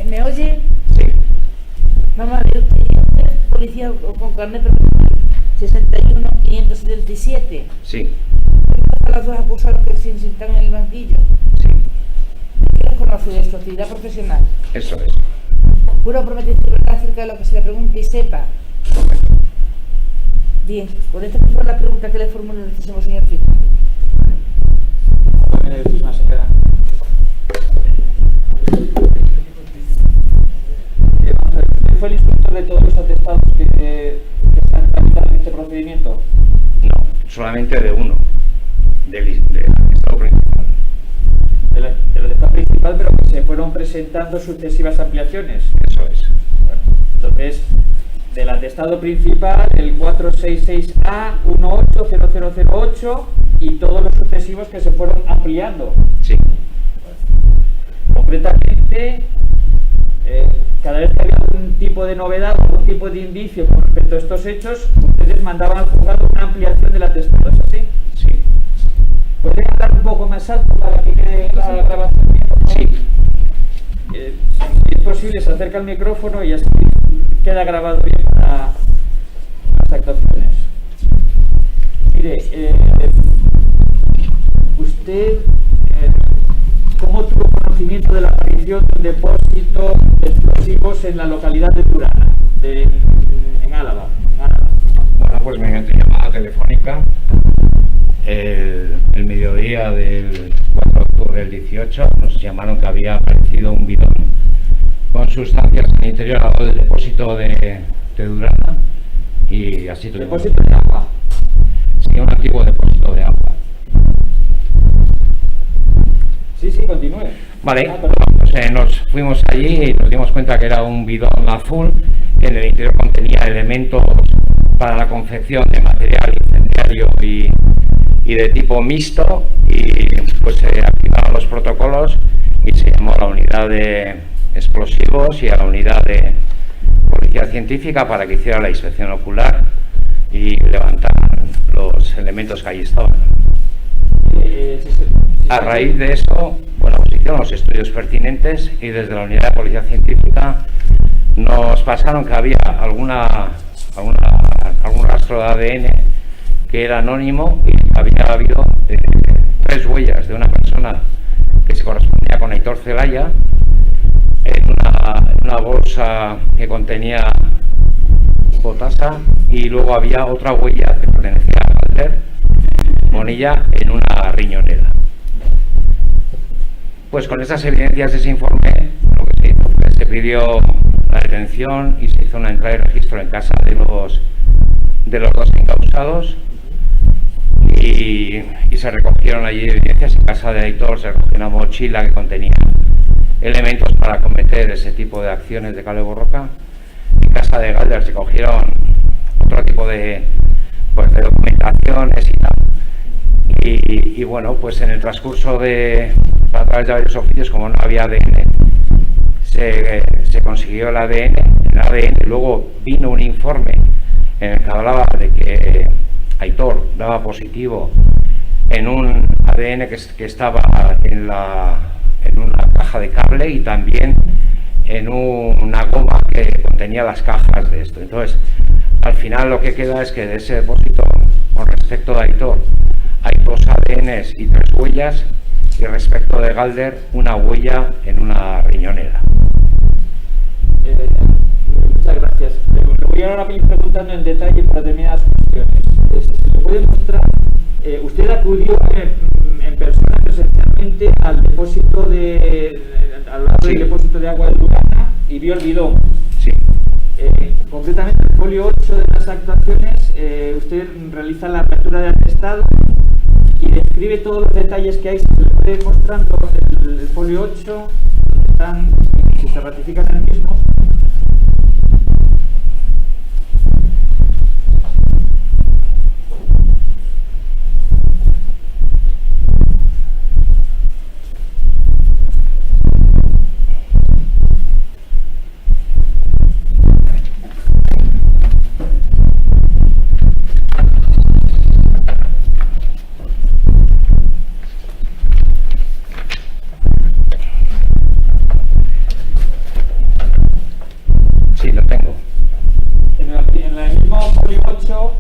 ¿Me oye? Sí. Vamos a ver, usted policía con carnet 61-577. Sí. ¿A los dos acusados que se están en el banquillo? Sí. ¿Qué les conoce de su actividad profesional? Eso es. ¿Puro prometerse verdad acerca de lo que se le pregunte y sepa? Bien, con esta es la pregunta que le formulo el excelentísimo señor fiscal. solamente de uno, del estado principal. Del estado principal, pero que se fueron presentando sucesivas ampliaciones. Eso es. Bueno, entonces, del atestado principal, el 466A, 180008 y todos los sucesivos que se fueron ampliando. Sí. Concretamente, cada vez que había algún tipo de novedad o algún tipo de indicio con respecto a estos hechos, ustedes mandaban al juzgado una ampliación del atestado, ¿es así? Sí. ¿Pueden hablar un poco más alto para que quede la grabación bien, por favor? Sí. Si es posible, se acerca el micrófono y así queda grabado bien para las actuaciones. Mire, usted, ¿cómo tuvo conocimiento de la aparición de un depósito de explosivos en la localidad de Durana, en Álava? Bueno, pues mediante llamada telefónica, el mediodía del 4 de octubre del 18, nos llamaron que había aparecido un bidón con sustancias en el interior al lado del depósito de Durana, y así tuvimos. ¿Depósito de agua? Sí, un antiguo depósito de agua. Sí, continúe. Vale, pues, nos fuimos allí y nos dimos cuenta que era un bidón azul que en el interior contenía elementos para la confección de material incendiario y de tipo mixto, y pues se activaron los protocolos y se llamó a la unidad de explosivos y a la unidad de policía científica para que hiciera la inspección ocular y levantaran los elementos que allí estaban. A raíz de eso, bueno, pues hicieron los estudios pertinentes y desde la unidad de policía científica nos pasaron que había algún rastro de ADN que era anónimo y había habido 3 huellas de una persona que se correspondía con Aitor Zelaya en una bolsa que contenía potasa, y luego había otra huella que pertenecía a Galder Bonilla en una riñonera. Pues con esas evidencias de ese informe, lo que se hizo fue que se pidió la detención y se hizo una entrada de registro en casa de los 2 encausados, y se recogieron allí evidencias. En casa de Aitor se recogió una mochila que contenía elementos para cometer ese tipo de acciones de cable borroca. En casa de Galder se cogieron otro tipo de documentaciones y tal. Y bueno, pues en el transcurso a través de varios oficios, como no había ADN, se consiguió el ADN. El ADN luego vino un informe en el que hablaba de que Aitor daba positivo en un ADN que estaba en una caja de cable y también en una goma que contenía las cajas de esto. Entonces, al final lo que queda es que de ese depósito, con respecto de Aitor, hay 2 ADNs y 3 huellas, y respecto de Galder, una huella en una riñonera. Muchas gracias. Le voy ahora a ir preguntando en detalle para determinadas cuestiones. ¿Se le puede mostrar? Usted acudió en persona presencialmente al depósito al lado del depósito de agua de Durana y vio el bidón. Sí. Concretamente, en el folio 8 de las actuaciones, usted realiza la apertura de atestado y describe todos los detalles que hay. Se le puede ir mostrando el folio 8, si se ratifican en el mismo. Sí, lo tengo. En el mismo folio 8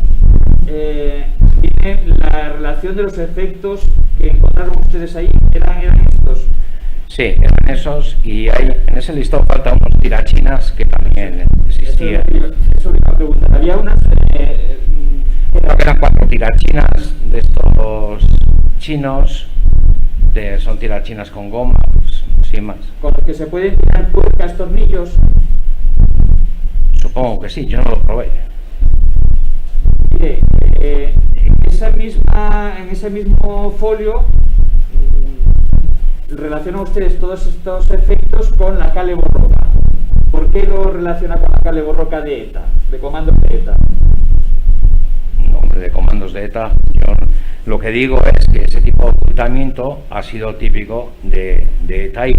viene la relación de los efectos que encontraron ustedes ahí. ¿Eran estos? Sí, eran esos, y en ese listado faltan unos tirachinas que también existían. Eso le iba a preguntar. Había unas... Creo que eran 4 tirachinas de estos chinos, son tirachinas con goma, pues, sin más. con los que se pueden tirar tuercas, tornillos. Supongo que sí, yo no lo probé. Mire, ese mismo folio relacionan ustedes todos estos efectos con la Kale Borroka. ¿Por qué lo relaciona con la Kale Borroka de ETA, de comandos de ETA? Nombre de comandos de ETA, yo lo que digo es que ese tipo de ocultamiento ha sido típico de ETA y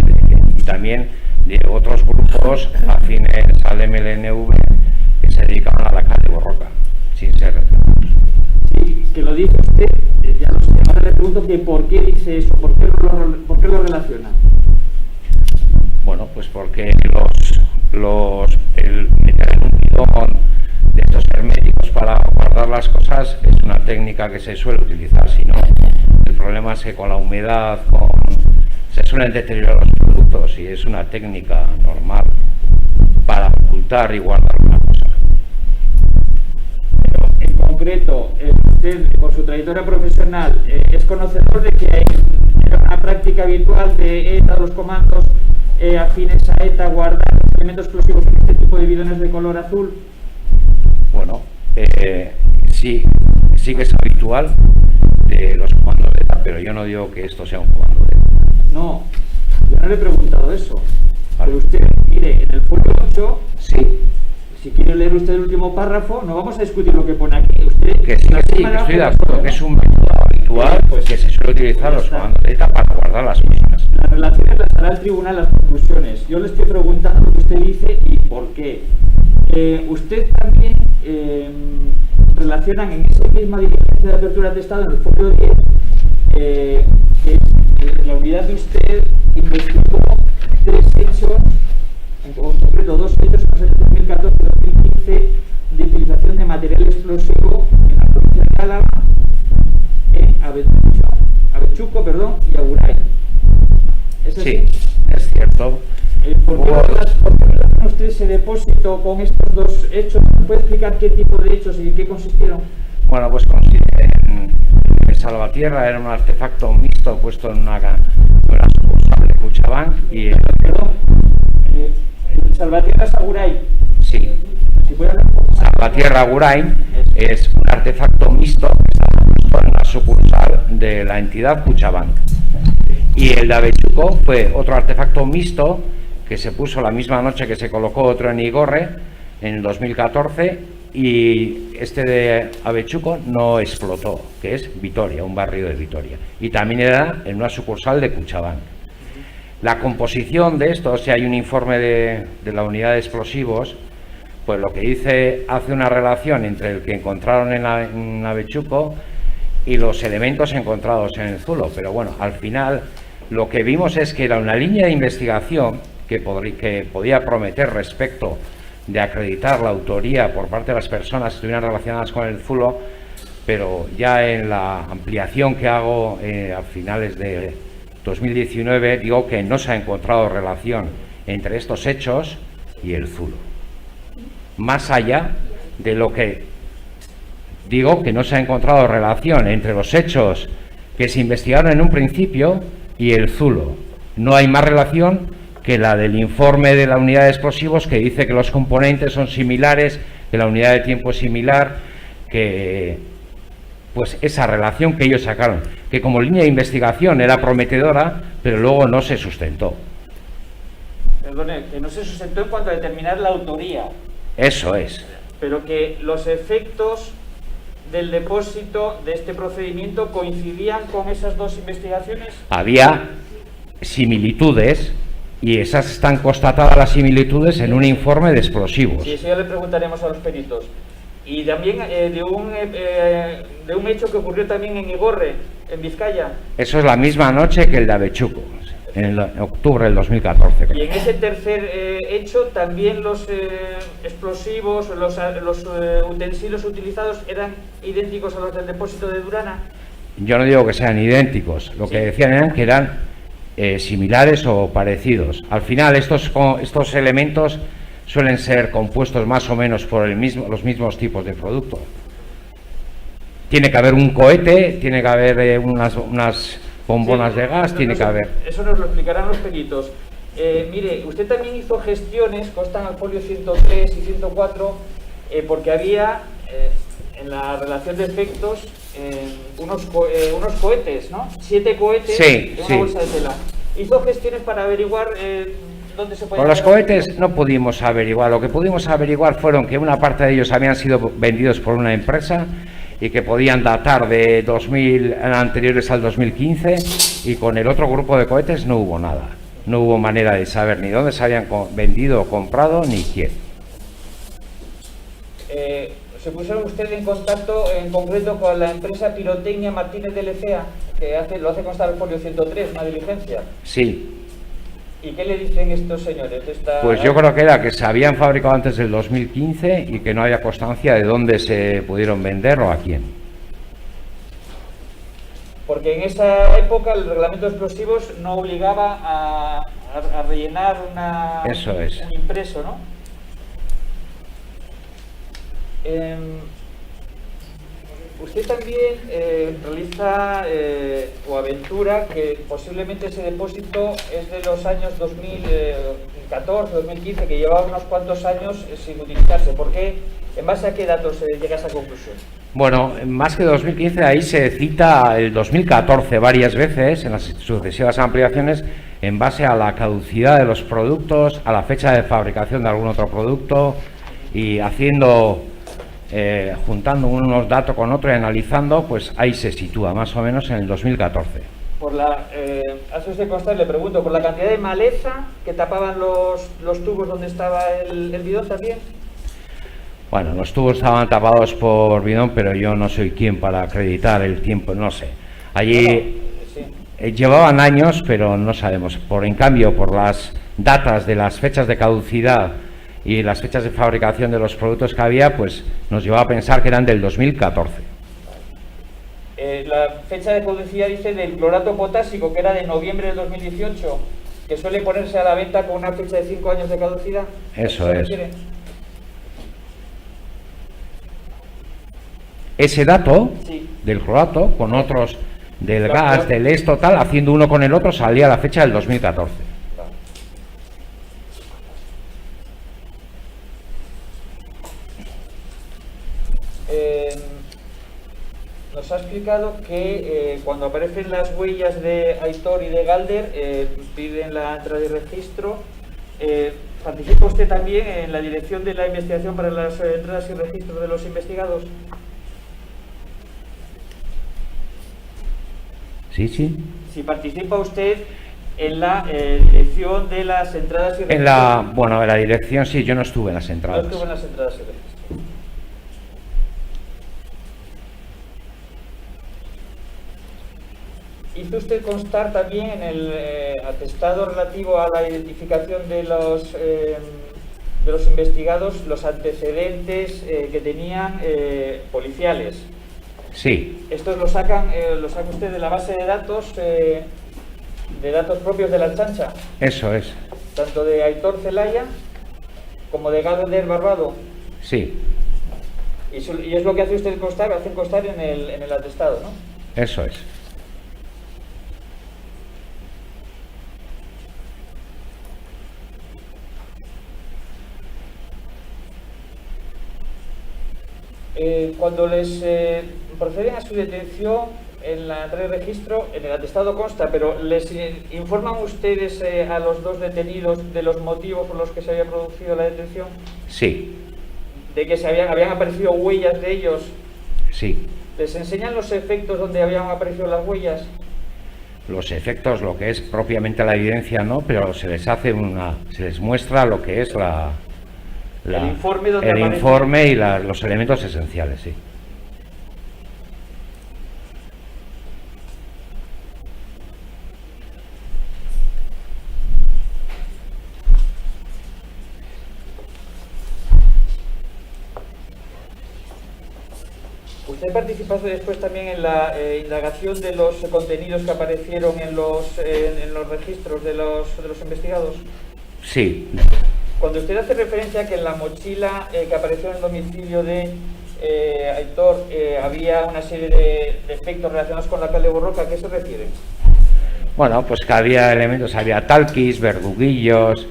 también de otros grupos afines al MLNV que se dedican a la Kale Borroka, sin ser. Sí, que lo dice usted, ya lo sé, ahora le pregunto que por qué dice eso, por qué lo relaciona. Bueno, pues porque el meter en un bidón de estos herméticos para guardar las cosas es una técnica que se suele utilizar, si no, el problema es que con la humedad se suelen deteriorar los productos y es una técnica normal para ocultar y guardar una cosa. Pero en concreto, usted, por su trayectoria profesional, es conocedor de que era una práctica habitual de ETA, los comandos afines a ETA, guardar elementos explosivos en este tipo de bidones de color azul. Bueno, sí que es habitual de los comandos de ETA, pero yo no digo que esto sea un comando de ETA. No, yo no le he preguntado eso. Vale. Pero usted, mire, en el folio 8, Sí, si quiere leer usted el último párrafo, no vamos a discutir lo que pone aquí. Usted, que sí, que estoy de acuerdo, que es un método habitual Pues, que se suele utilizar los comandos de ETA para guardar las cosas. Las relaciones las hará el tribunal, las conclusiones. Yo le estoy preguntando lo que usted dice y por qué. Usted también relacionan en esa misma diligencia de apertura de Estado, en el folio 10, que la unidad de usted investigó 3 hechos, en concreto 2 hechos en los años 2014 y 2015 de utilización de material explosivo en la provincia de Álava, en Avechuco y Agurain. ¿Es así? Sí, es cierto. ¿Por qué relaciona usted ese depósito con estos 2 hechos? ¿Me puede explicar qué tipo de hechos y en qué consistieron? Bueno, pues consiste en Salvatierra, era un artefacto mixto puesto en una sucursal de Cuchabank y Perdón, Salvatierra Agurain. sí, Si puede hablar un poco más. Salvatierra Agurain es un artefacto mixto que estaba puesto en la sucursal de la entidad Cuchabank. Y el de Avechuco fue otro artefacto mixto que se puso la misma noche que se colocó otro en Igorre en el 2014 y este de Avechuco no explotó, que es Vitoria, un barrio de Vitoria. Y también era en una sucursal de Cuchabank. La composición de esto, si hay un informe de la unidad de explosivos, pues lo que dice, hace una relación entre el que encontraron en Avechuco y los elementos encontrados en el Zulo. Pero bueno, al final lo que vimos es que era una línea de investigación que podía prometer respecto de acreditar la autoría por parte de las personas que estuvieran relacionadas con el Zulo, pero ya en la ampliación que hago a finales de 2019 digo que no se ha encontrado relación entre estos hechos y el Zulo. Más allá de lo que digo, que no se ha encontrado relación entre los hechos que se investigaron en un principio y el Zulo. No hay más relación que la del informe de la unidad de explosivos, que dice que los componentes son similares, que la unidad de tiempo es similar, que pues esa relación que ellos sacaron, que como línea de investigación era prometedora, pero luego no se sustentó. Perdone, que no se sustentó en cuanto a determinar la autoría. Eso es. Pero que los efectos del depósito de este procedimiento coincidían con esas 2 investigaciones. Había similitudes y esas están constatadas las similitudes en un informe de explosivos. Sí, eso ya le preguntaremos a los peritos. Y también de un hecho que ocurrió también en Igorre, en Vizcaya. Eso es la misma noche que el de Avechuco, en octubre del 2014. Y en ese tercer hecho también los explosivos, los utensilios utilizados eran idénticos a los del depósito de Durana. Yo no digo que sean idénticos, lo que decían eran que eran similares o parecidos. Al final estos elementos suelen ser compuestos más o menos por los mismos tipos de producto. Tiene que haber un cohete, tiene que haber unas bombonas de gas, tiene que haber... Eso nos lo explicarán los peritos. Mire, usted también hizo gestiones, constan al folio 103 y 104, porque había en la relación de efectos unos cohetes, ¿no? 7 cohetes Sí, en una sí. bolsa de tela. Hizo gestiones para averiguar dónde se podía... Con los cohetes no pudimos averiguar. Lo que pudimos averiguar fueron que una parte de ellos habían sido vendidos por una empresa y que podían datar de 2000 anteriores al 2015, y con el otro grupo de cohetes no hubo nada. No hubo manera de saber ni dónde se habían vendido o comprado ni quién. ¿Se pusieron ustedes en contacto en concreto con la empresa Pirotecnia Martínez de Lecea, que lo hace constar el folio 103, una diligencia? Sí. ¿Y qué le dicen estos señores? Pues yo creo que era que se habían fabricado antes del 2015 y que no había constancia de dónde se pudieron vender o a quién. Porque en esa época el reglamento de explosivos no obligaba a rellenar Eso es. un impreso, ¿no? Usted también realiza o aventura que posiblemente ese depósito es de los años 2014, 2015, que llevaba unos cuantos años sin utilizarse. ¿Por qué? ¿En base a qué datos llega a esa conclusión? Bueno, más que 2015, ahí se cita el 2014 varias veces en las sucesivas ampliaciones, en base a la caducidad de los productos, a la fecha de fabricación de algún otro producto, y haciendo... juntando unos datos con otros y analizando, pues ahí se sitúa más o menos en el 2014. Hace usted constar, le pregunto, por la cantidad de maleza que tapaban los tubos donde estaba el bidón también. Bueno, los tubos estaban tapados por bidón, pero yo no soy quien para acreditar el tiempo, no sé. Allí llevaban años, pero no sabemos. En cambio, por las datas de las fechas de caducidad y las fechas de fabricación de los productos que había, pues nos llevaba a pensar que eran del 2014. La fecha de caducidad dice del clorato potásico, que era de noviembre del 2018, que suele ponerse a la venta con una fecha de 5 años de caducidad. Eso es. Ese dato del clorato con otros del gas, del esto, tal, haciendo uno con el otro, salía la fecha del 2014. Nos ha explicado que cuando aparecen las huellas de Aitor y de Galder, piden la entrada y registro. ¿Participa usted también en la dirección de la investigación para las entradas y registros de los investigados? Sí, sí. Si participa usted en la dirección de las entradas y registros. Bueno, en la dirección sí, yo no estuve en las entradas. No estuve en las entradas y registros. ¿Hizo usted constar también en el atestado relativo a la identificación de los investigados los antecedentes que tenían policiales? Sí. Estos lo saca usted de la base de datos propios de la Chancha. Eso es. Tanto de Aitor Celaya como de Galder Barbado. Sí. Y es lo que hace usted constar, hacen constar en el atestado, ¿no? Eso es. Cuando les proceden a su detención en la entrada de registro, en el atestado consta, pero ¿les informan ustedes a los dos detenidos de los motivos por los que se había producido la detención? Sí. ¿De que habían aparecido huellas de ellos? Sí. ¿Les enseñan los efectos donde habían aparecido las huellas? Los efectos, lo que es propiamente la evidencia, no, pero se les muestra lo que es el informe y los elementos esenciales, sí. ¿Usted participó después también en la indagación de los contenidos que aparecieron en los registros de los investigados? Sí. Cuando usted hace referencia a que en la mochila que apareció en el domicilio de Aitor había una serie de efectos relacionados con la cal de Borroca, ¿a qué se refiere? Bueno, pues que había elementos, había talquis, verduguillos,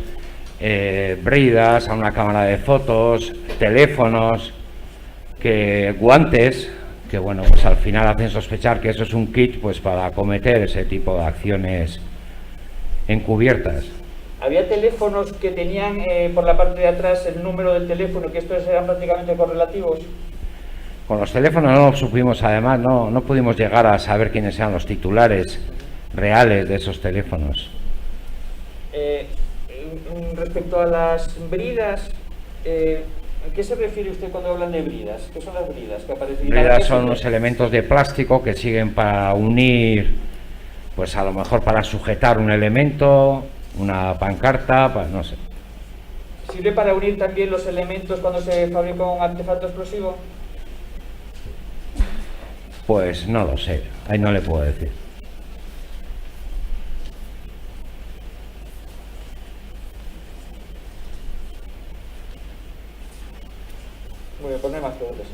bridas, a una cámara de fotos, teléfonos, guantes que bueno, pues al final hacen sospechar que eso es un kit pues para cometer ese tipo de acciones encubiertas. Había teléfonos que tenían por la parte de atrás el número del teléfono, que estos eran prácticamente correlativos. Con los teléfonos no lo supimos, además no pudimos llegar a saber quiénes eran los titulares reales de esos teléfonos. Respecto a las bridas, ¿a qué se refiere usted cuando hablan de bridas? ¿Qué son las bridas que aparecen? Bridas son unos elementos de plástico que sirven para unir, pues a lo mejor para sujetar un elemento, una pancarta, no sé. ¿Sirve para unir también los elementos cuando se fabrica un artefacto explosivo? Pues no lo sé, ahí no le puedo decir. Bueno, pues no hay más preguntas,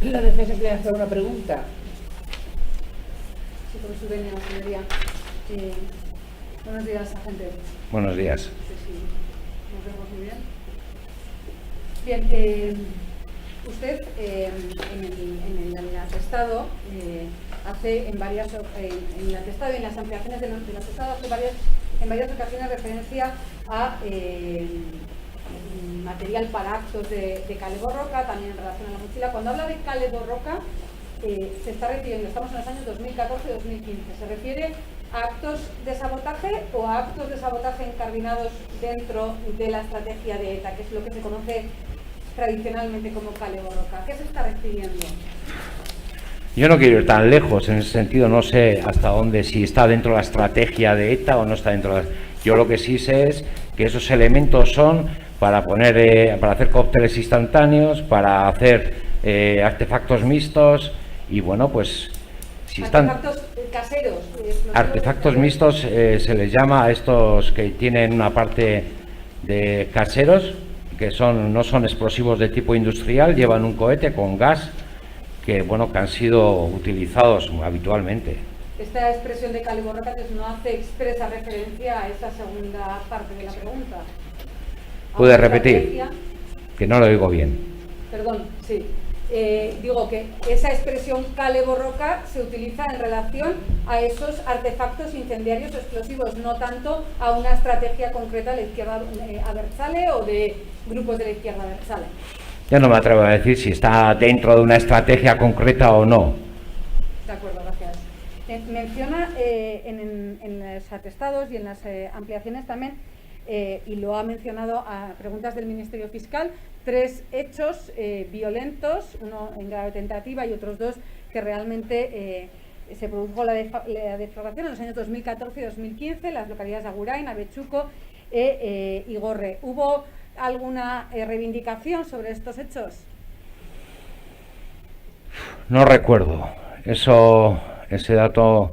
señor. La defensa quiere hacer una pregunta. Sí, por su venia, señoría. Buenos días, agente. Buenos días. No sé si nos vemos muy bien. Bien, usted en el atestado hace en el atestado y en las ampliaciones del atestado hace en varias ocasiones referencia a material para actos de Kale Borroka, también en relación a la mochila. Cuando habla de Kale Borroka, se está refiriendo, estamos en los años 2014 y 2015, ¿se refiere a actos de sabotaje o a actos de sabotaje incardinados dentro de la estrategia de ETA, que es lo que se conoce tradicionalmente como Kale Borroka? ¿A qué se está refiriendo? Yo no quiero ir tan lejos, en ese sentido no sé hasta dónde, si está dentro de la estrategia de ETA o no está dentro de la... Yo lo que sí sé es que esos elementos son para hacer cócteles instantáneos, para hacer artefactos mixtos y bueno, pues si están... Artefactos caseros. Artefactos mixtos se les llama a estos que tienen una parte de caseros, que no son explosivos de tipo industrial, llevan un cohete con gas que han sido utilizados habitualmente. Esta expresión de Kale Borroka no hace expresa referencia a esa segunda parte de la pregunta. ¿Puede repetir? Que no lo oigo bien. Perdón, sí. Digo que esa expresión Kale Borroka se utiliza en relación a esos artefactos incendiarios explosivos, no tanto a una estrategia concreta de la izquierda abertzale o de grupos de la izquierda abertzale. Ya no me atrevo a decir si está dentro de una estrategia concreta o no. De acuerdo, gracias. Menciona en los atestados y en las ampliaciones también, y lo ha mencionado a preguntas del Ministerio Fiscal, 3 hechos violentos, uno en grave tentativa y otros 2 que realmente se produjo la deflagración en los años 2014 y 2015 en las localidades de Agurain, Abechuco e Igorre. ¿Hubo alguna reivindicación sobre estos hechos? No recuerdo. Ese dato,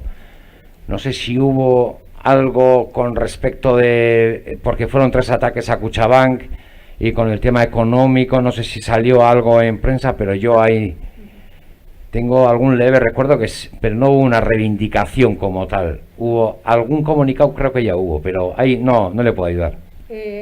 no sé si hubo algo con respecto porque fueron 3 ataques a Kutxabank y con el tema económico, no sé si salió algo en prensa, pero yo ahí tengo algún leve recuerdo pero no hubo una reivindicación como tal. Hubo algún comunicado, creo que ya hubo, pero ahí no le puedo ayudar.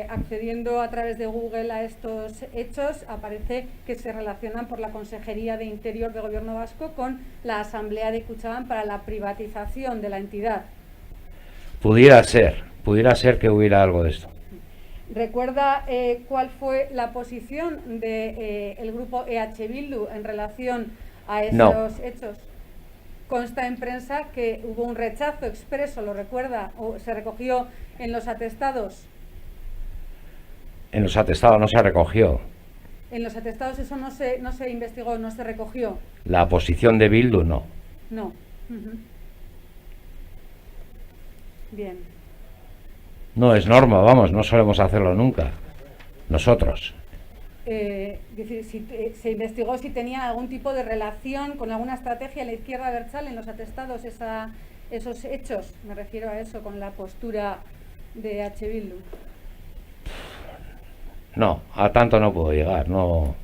Accediendo a través de Google a estos hechos, aparece que se relacionan por la Consejería de Interior del Gobierno Vasco con la Asamblea de Kutxabank para la privatización de la entidad. Pudiera ser que hubiera algo de esto. ¿Recuerda cuál fue la posición del grupo EH Bildu en relación a esos hechos? Consta en prensa que hubo un rechazo expreso, ¿lo recuerda? ¿O se recogió en los atestados? En los atestados no se recogió. En los atestados eso no se investigó, no se recogió. La posición de Bildu no. No. Bien. No es norma, vamos, no solemos hacerlo nunca. Nosotros. Se investigó si tenía algún tipo de relación con alguna estrategia de la izquierda abertzale en los atestados, esos hechos. Me refiero a eso, con la postura de H. Bildu. No, a tanto no puedo llegar, no.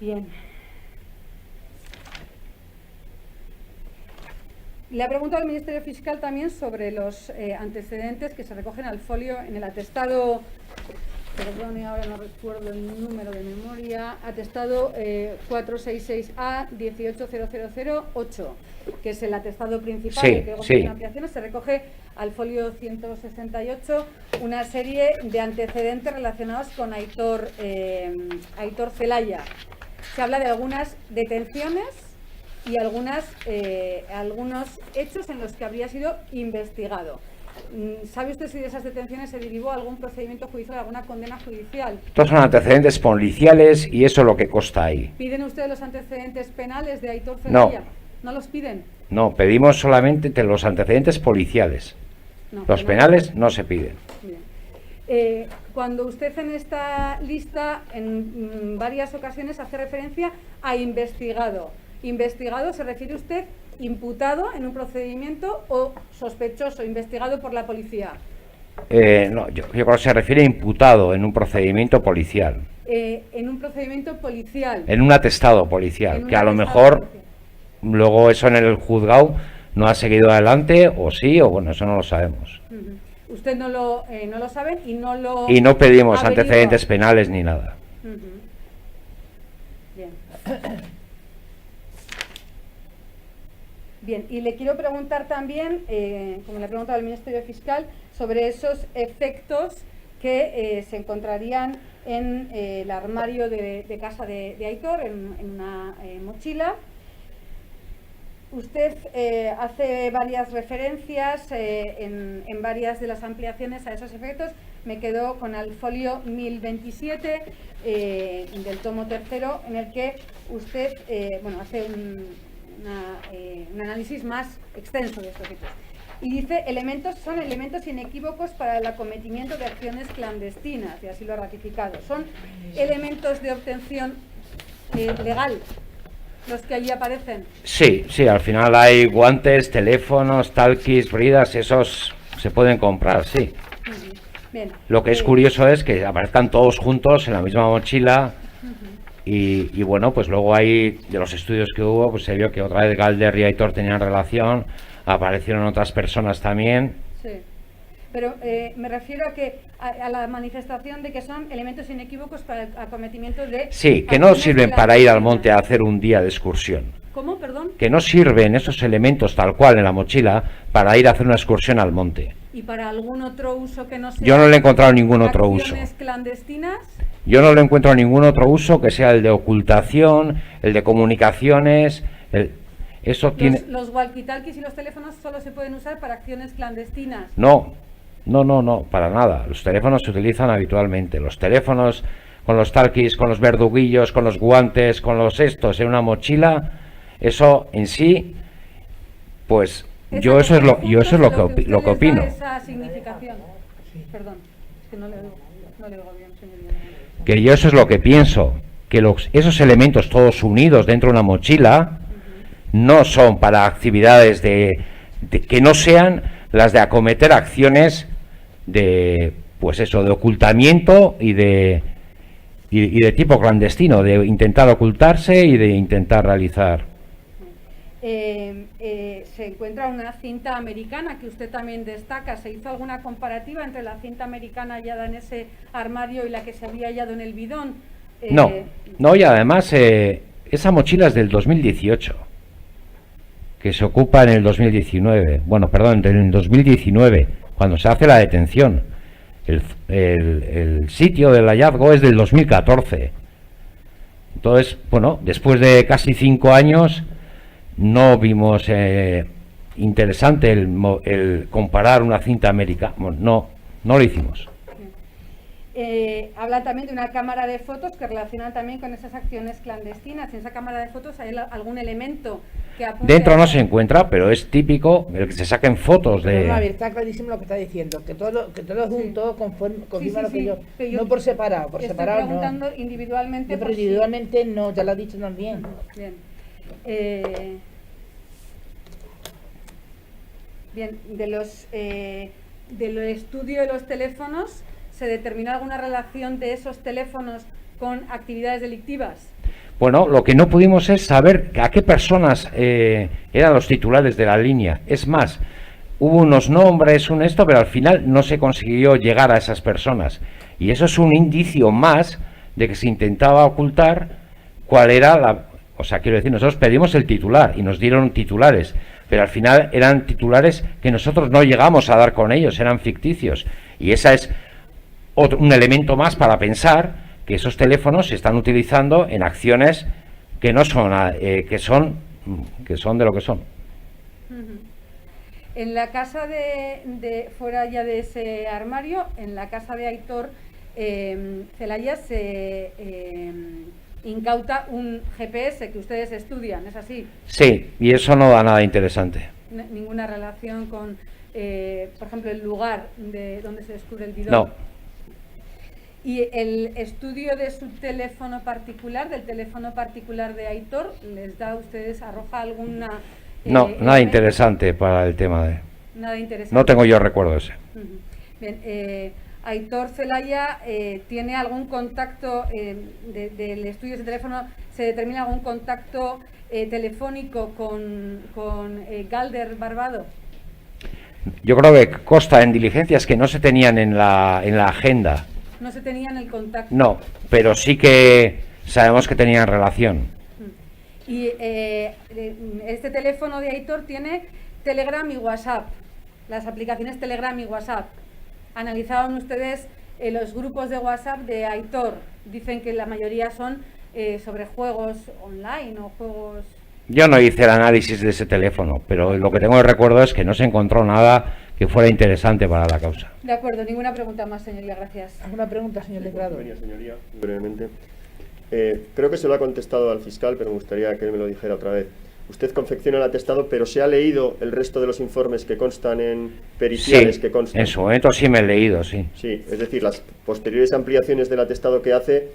Bien. Le ha preguntado al Ministerio Fiscal también sobre los antecedentes que se recogen al folio en el atestado. perdone, ahora no recuerdo el número de memoria, atestado 466A 1800008, que es el atestado principal Sí, del Pliego sí. de ampliaciones. Se recoge al folio 168 una serie de antecedentes relacionados con Aitor Celaya. Se habla de algunas detenciones y algunos hechos en los que habría sido investigado. ¿Sabe usted si de esas detenciones se derivó algún procedimiento judicial, alguna condena judicial? Estos son antecedentes policiales y eso es lo que consta ahí. ¿Piden ustedes los antecedentes penales de Aitor Celaya? ¿No los piden? No, pedimos solamente los antecedentes policiales. No, Los penales no se piden. Bien. Cuando usted en esta lista en varias ocasiones hace referencia a investigado. ¿Investigado se refiere usted imputado en un procedimiento o sospechoso, investigado por la policía? No, yo creo que se refiere a imputado en un procedimiento policial. En un procedimiento policial. En un atestado policial, En un que a lo atestado mejor policial. luego eso en el juzgado no ha seguido adelante, o sí, o bueno, eso no lo sabemos. Ujú. Usted no lo sabe y no lo... Y no pedimos averigua. antecedentes penales ni nada. Ujú. Bien. Bien, y le quiero preguntar también, como le he preguntado al Ministerio Fiscal, sobre esos efectos que se encontrarían en el armario de casa de Aitor, en una mochila. Usted hace varias referencias en varias de las ampliaciones a esos efectos. Me quedo con el folio 1027 del tomo tercero, en el que usted hace un análisis más extenso de estos hechos. Y dice, son elementos inequívocos para el acometimiento de acciones clandestinas, y así lo ha ratificado. Son elementos de obtención legal los que allí aparecen. Sí, al final hay guantes, teléfonos, talquis, bridas, esos se pueden comprar, sí. Bien. Lo que es curioso es que aparezcan todos juntos en la misma mochila y bueno, pues luego ahí, de los estudios que hubo, pues se vio que otra vez Galder y Aitor tenían relación, aparecieron otras personas también. Sí. Pero me refiero a la manifestación de que son elementos inequívocos para el acometimiento de... Sí, que no sirven para ir al monte a hacer un día de excursión. ¿Cómo? Perdón. Que no sirven esos elementos tal cual en la mochila para ir a hacer una excursión al monte. ¿Y para algún otro uso que no sea... Yo no le he encontrado ningún otro uso. ¿Acciones clandestinas? Yo no le encuentro ningún otro uso que sea el de ocultación, el de comunicaciones, eso tiene... ¿Los walkie-talkies y los teléfonos solo se pueden usar para acciones clandestinas? No, para nada. Los teléfonos se utilizan habitualmente. Los teléfonos con los talquis, con los verduguillos, con los guantes, con los estos en una mochila, eso en sí, pues yo eso es lo que opino. Esa significación. Perdón, es que no le oigo bien, señor. Que yo eso es lo que pienso, que esos elementos todos unidos dentro de una mochila no son para actividades de que no sean las de acometer acciones de, pues eso, de ocultamiento y de tipo clandestino, de intentar ocultarse y de intentar realizar. Se encuentra una cinta americana que usted también destaca. ¿Se hizo alguna comparativa entre la cinta americana hallada en ese armario y la que se había hallado en el bidón? No, y además esa mochila es del 2018, que se ocupa en el 2019, en el 2019, cuando se hace la detención. El sitio del hallazgo es del 2014. Entonces, después de casi 5 años, no vimos interesante el comparar una cinta americana. No lo hicimos. Habla también de una cámara de fotos que relacionan también con esas acciones clandestinas. En esa cámara de fotos hay algún elemento que apunte Dentro no se encuentra, pero es típico el que se saquen fotos de... No, a ver, está clarísimo lo que está diciendo, que todo junto confirma lo que yo... No por separado, por separado estoy preguntando individualmente. Pero individualmente no, ya lo ha dicho también. Bien. Bien, del estudio de los teléfonos, ¿se determinó alguna relación de esos teléfonos con actividades delictivas? Bueno, lo que no pudimos es saber a qué personas eran los titulares de la línea. Es más, hubo unos nombres, un esto, pero al final no se consiguió llegar a esas personas. Y eso es un indicio más de que se intentaba ocultar cuál era la... O sea, quiero decir, nosotros pedimos el titular y nos dieron titulares, pero al final eran titulares que nosotros no llegamos a dar con ellos, eran ficticios. Y esa es un elemento más para pensar que esos teléfonos se están utilizando en acciones que no son, que son de lo que son. En la casa de fuera ya de ese armario, en la casa de Aitor Celaya se incauta un GPS que ustedes estudian, ¿es así? Sí, y eso no da nada interesante. Ninguna relación con, por ejemplo, el lugar de donde se descubre el bidón. No. ¿Y el estudio de su teléfono particular, del teléfono particular de Aitor, les da a ustedes, arroja alguna... No, nada interesante para el tema de... Nada interesante. No tengo yo recuerdo ese. Bien, Aitor Celaya tiene algún contacto del estudio de ese teléfono, se determina algún contacto telefónico con Galder Barbado. Yo creo que consta en diligencias que no se tenían en la agenda. No se tenían el contacto. No, pero sí que sabemos que tenían relación. Y este teléfono de Aitor tiene Telegram y WhatsApp, las aplicaciones Telegram y WhatsApp. Analizaron ustedes los grupos de WhatsApp de Aitor. Dicen que la mayoría son sobre juegos online o juegos... Yo no hice el análisis de ese teléfono, pero lo que tengo de recuerdo es que no se encontró nada que fuera interesante para la causa. De acuerdo, ninguna pregunta más, señoría, gracias. ¿Alguna pregunta, señor letrado? Señoría, brevemente. Creo que se lo ha contestado al fiscal, pero me gustaría que él me lo dijera otra vez. Usted confecciona el atestado, pero ¿se ha leído el resto de los informes que constan en periciales? Sí, que constan? En su momento sí me he leído, sí. Sí, es decir, las posteriores ampliaciones del atestado que hace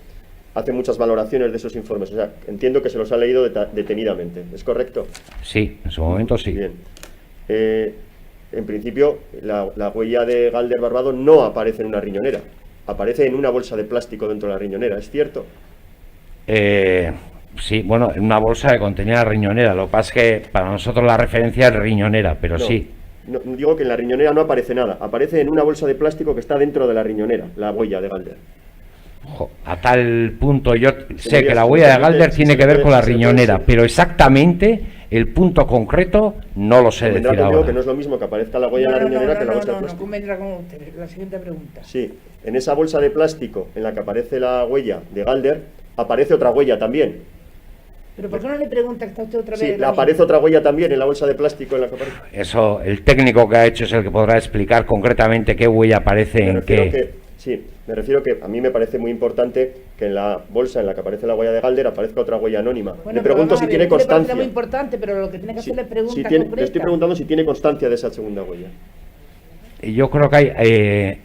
muchas valoraciones de esos informes. O sea, entiendo que se los ha leído detenidamente. ¿Es correcto? Sí, en su momento sí. Bien. En principio, la huella de Galder Barbado no aparece en una riñonera. Aparece en una bolsa de plástico dentro de la riñonera. ¿Es cierto? Sí, bueno, en una bolsa que contenía la riñonera. Lo que pasa es que para nosotros la referencia es riñonera, pero no, sí. No, digo que en la riñonera no aparece nada. Aparece en una bolsa de plástico que está dentro de la riñonera, la huella de Galder. A tal punto yo sé que la huella de Galder tiene que ver con la riñonera, pero exactamente el punto concreto no lo sé decir ahora. Que no es lo mismo que aparezca la huella en la riñonera que la bolsa de plástico. No, convendrá con usted. La siguiente pregunta. Sí, en esa bolsa de plástico en la que aparece la huella de Galder, aparece otra huella también. ¿Pero por qué no le pregunta que está usted otra vez? Sí, aparece otra huella también en la bolsa de plástico en la que aparece. Eso, el técnico que ha hecho es el que podrá explicar concretamente qué huella aparece en qué. Sí, me refiero que a mí me parece muy importante que en la bolsa en la que aparece la huella de Galder aparezca otra huella anónima. Bueno, le pregunto si tiene constancia. Es muy importante, pero lo que tiene que hacer es pregunta concreta. Le estoy preguntando si tiene constancia de esa segunda huella. Yo creo que hay,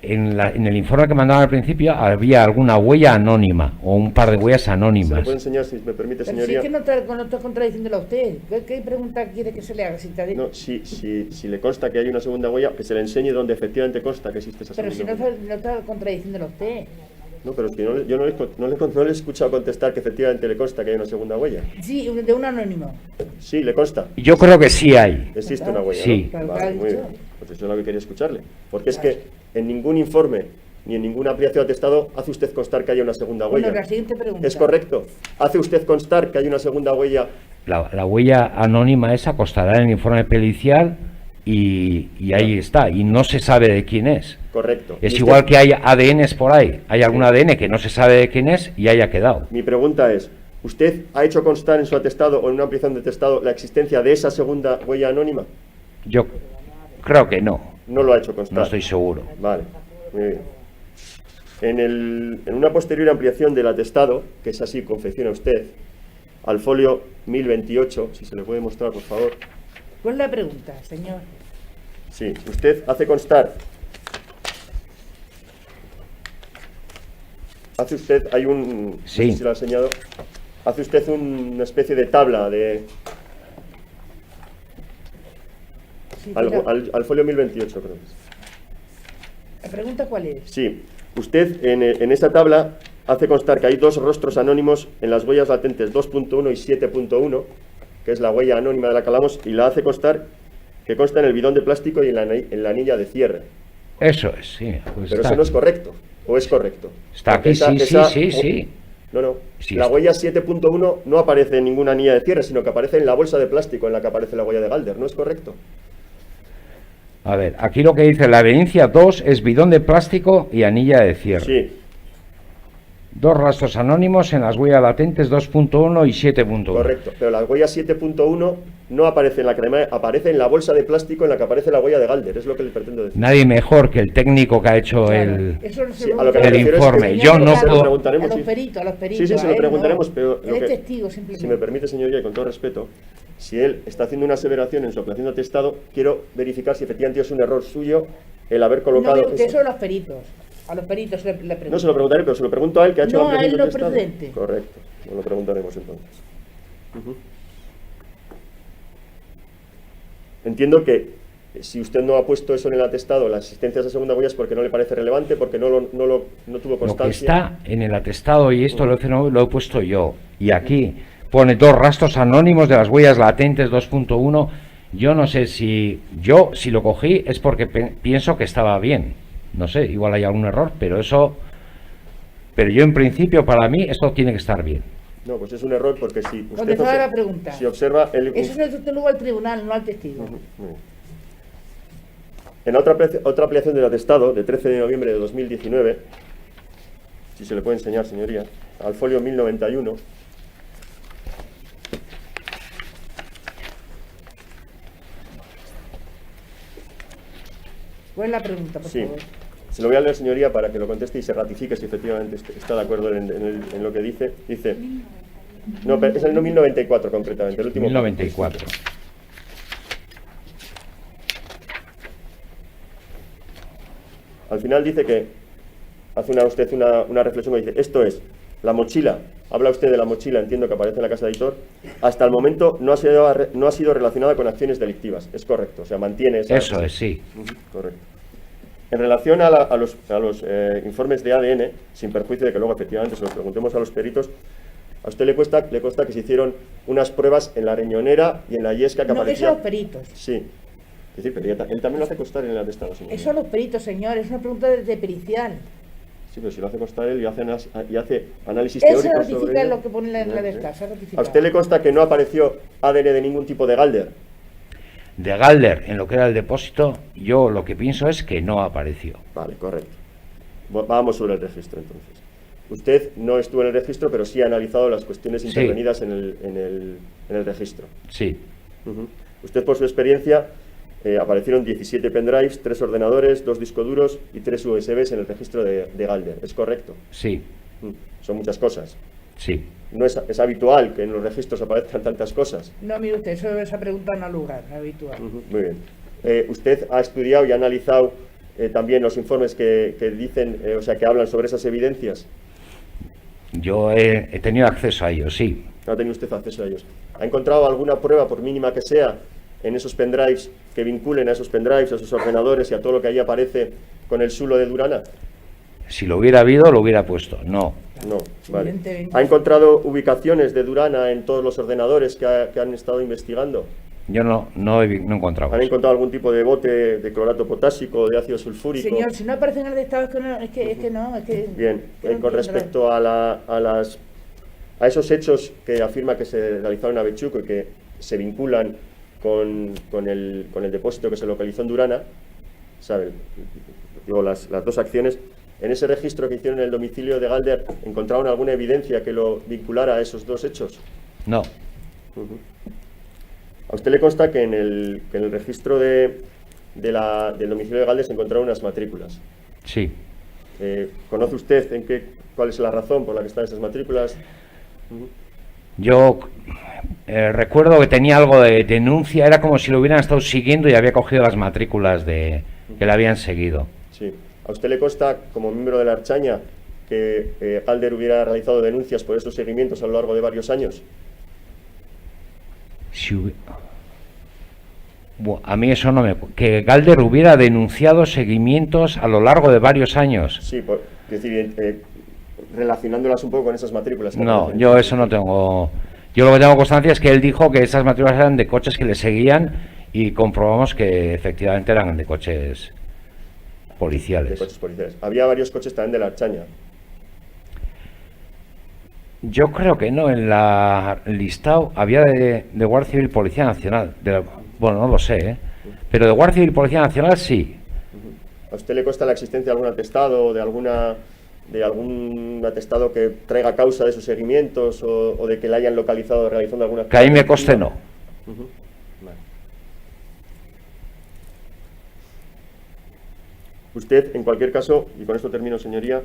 en el informe que mandaban al principio había alguna huella anónima o un par de huellas anónimas. ¿Se lo puede enseñar, si me permite, pero señoría? Si es que no estoy contradiciéndolo a usted. ¿Qué pregunta quiere que se le haga? No, si le consta que hay una segunda huella, que se le enseñe donde efectivamente consta que existe esa segunda huella. Pero si no está contradiciéndolo a usted. No, pero es que yo no le he escuchado contestar que efectivamente le consta que hay una segunda huella. Sí, de un anónimo. Sí, le consta. Yo creo que sí hay. Existe una huella, sí. ¿no? Vale, muy bien. Pues eso es lo que quería escucharle. Porque es que en ningún informe ni en ninguna ampliación de atestado hace usted constar que haya una segunda huella. Bueno, la siguiente pregunta. ¿Es correcto? ¿Hace usted constar que hay una segunda huella? La huella anónima esa constará en el informe pericial y ahí está. Y no se sabe de quién es. Correcto. Es igual que hay ADNs por ahí. Hay algún ADN que no se sabe de quién es y haya quedado. Mi pregunta es, ¿usted ha hecho constar en su atestado o en una ampliación de atestado la existencia de esa segunda huella anónima? Yo creo que no. No lo ha hecho constar. No estoy seguro. Vale, muy bien. En una posterior ampliación del atestado, que es así, confecciona usted, al folio 1028, si se le puede mostrar, por favor. ¿Cuál es la pregunta, señor? Sí, usted hace constar. Hace usted, hay un... Sí. No sé si lo ha enseñado. Hace usted una especie de tabla de... Sí, al folio 1028, creo que es. ¿La pregunta cuál es? Sí, usted en esta tabla hace constar que hay dos rostros anónimos en las huellas latentes 2.1 y 7.1, que es la huella anónima de la que hablamos, y la hace constar que consta en el bidón de plástico y en la anilla de cierre. Eso es, sí. Pues Pero está eso no es aquí. correcto, ¿o es correcto? Está aquí, Porque sí. No. Sí, La está. huella 7.1 no aparece en ninguna anilla de cierre, sino que aparece en la bolsa de plástico en la que aparece la huella de Galder, ¿no es correcto? A ver, aquí lo que dice la evidencia 2 es bidón de plástico y anilla de cierre. Sí, 2 rastros anónimos en las huellas latentes 2.1 y 7.1. correcto. Pero la huella 7.1 no aparece en la crema, aparece en la bolsa de plástico en la que aparece la huella de Galder, es lo que le pretendo decir. Nadie mejor que el técnico que ha hecho Claro, eso no se Sí, lo a lo que me el refiero es que- informe. Yo no se lo puedo... preguntaremos, a sí. los peritos, Sí, se a lo él preguntaremos, no. pero Él es testigo, simplemente. si me permite, señoría, y con todo respeto, si él está haciendo una aseveración en su apelación de atestado, quiero verificar si efectivamente es un error suyo el haber No, colocado mire usted, eso. eso a los peritos. A los peritos le pregunto. No se lo preguntaré, pero se lo pregunto a él, que ha hecho No, la a él apelación de no, atestado. presidente. Correcto, nos lo preguntaremos entonces. Ujú. Entiendo que si usted no ha puesto eso en el atestado, las asistencias de segunda huella, es porque no le parece relevante, porque no tuvo Lo que constancia. está en el atestado, y esto lo he puesto yo, y aquí pone 2 rastros anónimos de las huellas latentes 2.1. Yo no sé si lo cogí es porque pienso que estaba bien. No sé, igual hay algún error, pero yo en principio, para mí, esto tiene que estar bien. No, pues es un error porque si usted Contestaba la pregunta. si observa el... Eso se lo luego al tribunal, no al testigo. Ujú, muy bien. En la otra ampliación del atestado, de 13 de noviembre de 2019, si se le puede enseñar, señoría, al folio 1091, ¿Cuál es la pregunta, por sí, favor? se lo voy a leer, señoría, para que lo conteste y se ratifique si efectivamente está de acuerdo en lo que dice. Dice, no, pero es el 1094 concretamente, el último. 1094. Al final dice que hace usted una reflexión que dice, esto es, la mochila, habla usted de la mochila, entiendo que aparece en la casa de editor, hasta el momento no ha sido relacionada con acciones delictivas, es correcto, o sea, mantiene esa... Eso es, sí. Ujú, correcto. En relación a los informes de ADN, sin perjuicio de que luego efectivamente se los preguntemos a los peritos, a usted le consta que se hicieron unas pruebas en la riñonera y en la yesca que No, eso aparecía... a los peritos. Sí. Es decir, pero él también lo hace constar en el atestado, señor. Eso a los peritos, señor, es una pregunta de pericial. Sí, pero si lo hace constar él y hace análisis Él se teóricos sobre ratifica ello. lo que pone en la de esta, se ha ¿A ratificado. usted le consta que no apareció ADN de ningún tipo de Galder? De Galder, en lo que era el depósito, yo lo que pienso es que no apareció. Vale, correcto. Vamos sobre el registro, entonces. Usted no estuvo en el registro, pero sí ha analizado las cuestiones Sí. intervenidas en el registro. Sí, Ujú. Usted, por su experiencia, aparecieron 17 pendrives, 3 ordenadores, 2 discos duros y 3 USBs en el registro de Galder. ¿Es correcto? sí, Son muchas cosas. sí. No es habitual que en los registros aparezcan tantas cosas. No, mire usted, esa pregunta no ha lugar, no es habitual. Ujú, muy bien. ¿Usted ha estudiado y ha analizado también los informes que dicen, o sea, que hablan sobre esas evidencias? Yo he tenido acceso a ellos, sí. ¿No ha tenido usted acceso a ellos? ¿Ha encontrado alguna prueba, por mínima que sea, en esos pendrives que vinculen a esos pendrives, a esos ordenadores y a todo lo que ahí aparece con el sulo de Durana? Si lo hubiera habido, lo hubiera puesto. No. No, vale. Evidentemente. ¿Ha encontrado ubicaciones de Durana en todos los ordenadores que han estado investigando? Yo no he encontrado ¿Han eso. encontrado algún tipo de bote de clorato potásico, de ácido sulfúrico? Señor, si no aparece en el estado es que no, es que no, es que... Bien, que no con entiendo. respecto a esos hechos que afirma que se realizaron en Avechuco y que se vinculan con el depósito que se localizó en Durana, ¿saben? Digo, las dos acciones. ¿En ese registro que hicieron en el domicilio de Galder encontraron alguna evidencia que lo vinculara a esos dos hechos? No. Ujú. A usted le consta que en el registro del domicilio de Galder se encontraron unas matrículas. Sí. ¿Conoce usted cuál es la razón por la que están esas matrículas? Ujú. Yo recuerdo que tenía algo de denuncia, era como si lo hubieran estado siguiendo y había cogido las matrículas que le habían seguido. Sí. ¿A usted le consta, como miembro de la Archaña, que Galder hubiera realizado denuncias por esos seguimientos a lo largo de varios años? A mí eso no me... Que Galder hubiera denunciado seguimientos a lo largo de varios años. Sí, es decir, relacionándolas un poco con esas matrículas. que No, aparecen. yo eso no tengo... Yo lo que tengo constancia es que él dijo que esas matrículas eran de coches que le seguían y comprobamos que efectivamente eran de coches policiales. De coches policiales. Había varios coches también de la Archaña. Yo creo que no, en la listado había de Guardia Civil Policía Nacional. Bueno, no lo sé, ¿eh? Pero de Guardia Civil Policía Nacional sí. ¿A usted le consta la existencia de algún atestado o de algún atestado que traiga causa de sus seguimientos o de que le hayan localizado realizando alguna Que a mí me conste no. Vale. Usted, en cualquier caso, y con esto termino, señoría,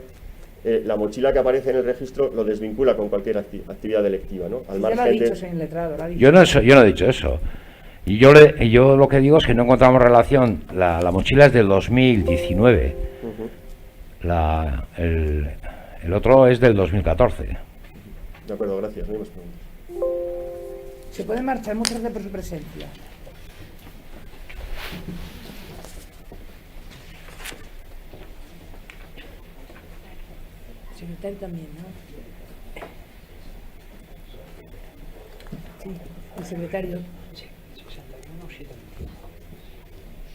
la mochila que aparece en el registro lo desvincula con cualquier actividad delictiva, ¿no? Al Ya lo ha margen de... dicho, señor letrado, lo ha dicho. Yo no he dicho eso. Y yo lo que digo es que no encontramos relación. La mochila es del 2019. El otro es del 2014. De acuerdo, gracias. No hay más preguntas. Se puede marchar, muchas gracias por su presencia. Secretario también, ¿no? Sí, el secretario.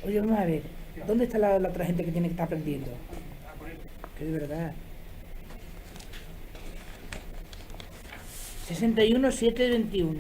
Oye, vamos a ver, ¿dónde está la otra gente que tiene que estar aprendiendo? Que de verdad. 61-721.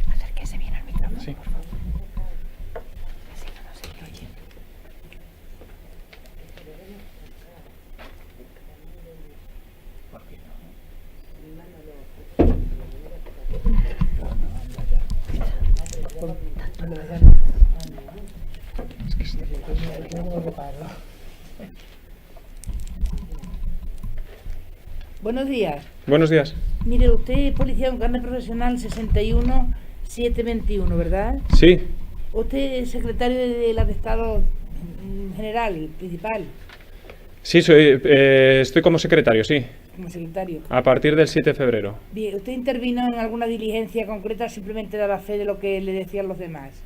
Acérquese bien al micrófono. Sí. Buenos días. Buenos días. Mire, usted es policía con carnet profesional 61-721, ¿verdad? Sí, Usted es secretario del atestado general, el principal, sí, estoy como secretario, sí, como secretario. a partir del 7 de febrero. Bien, ¿usted intervino en alguna diligencia concreta o simplemente daba fe de lo que le decían los demás?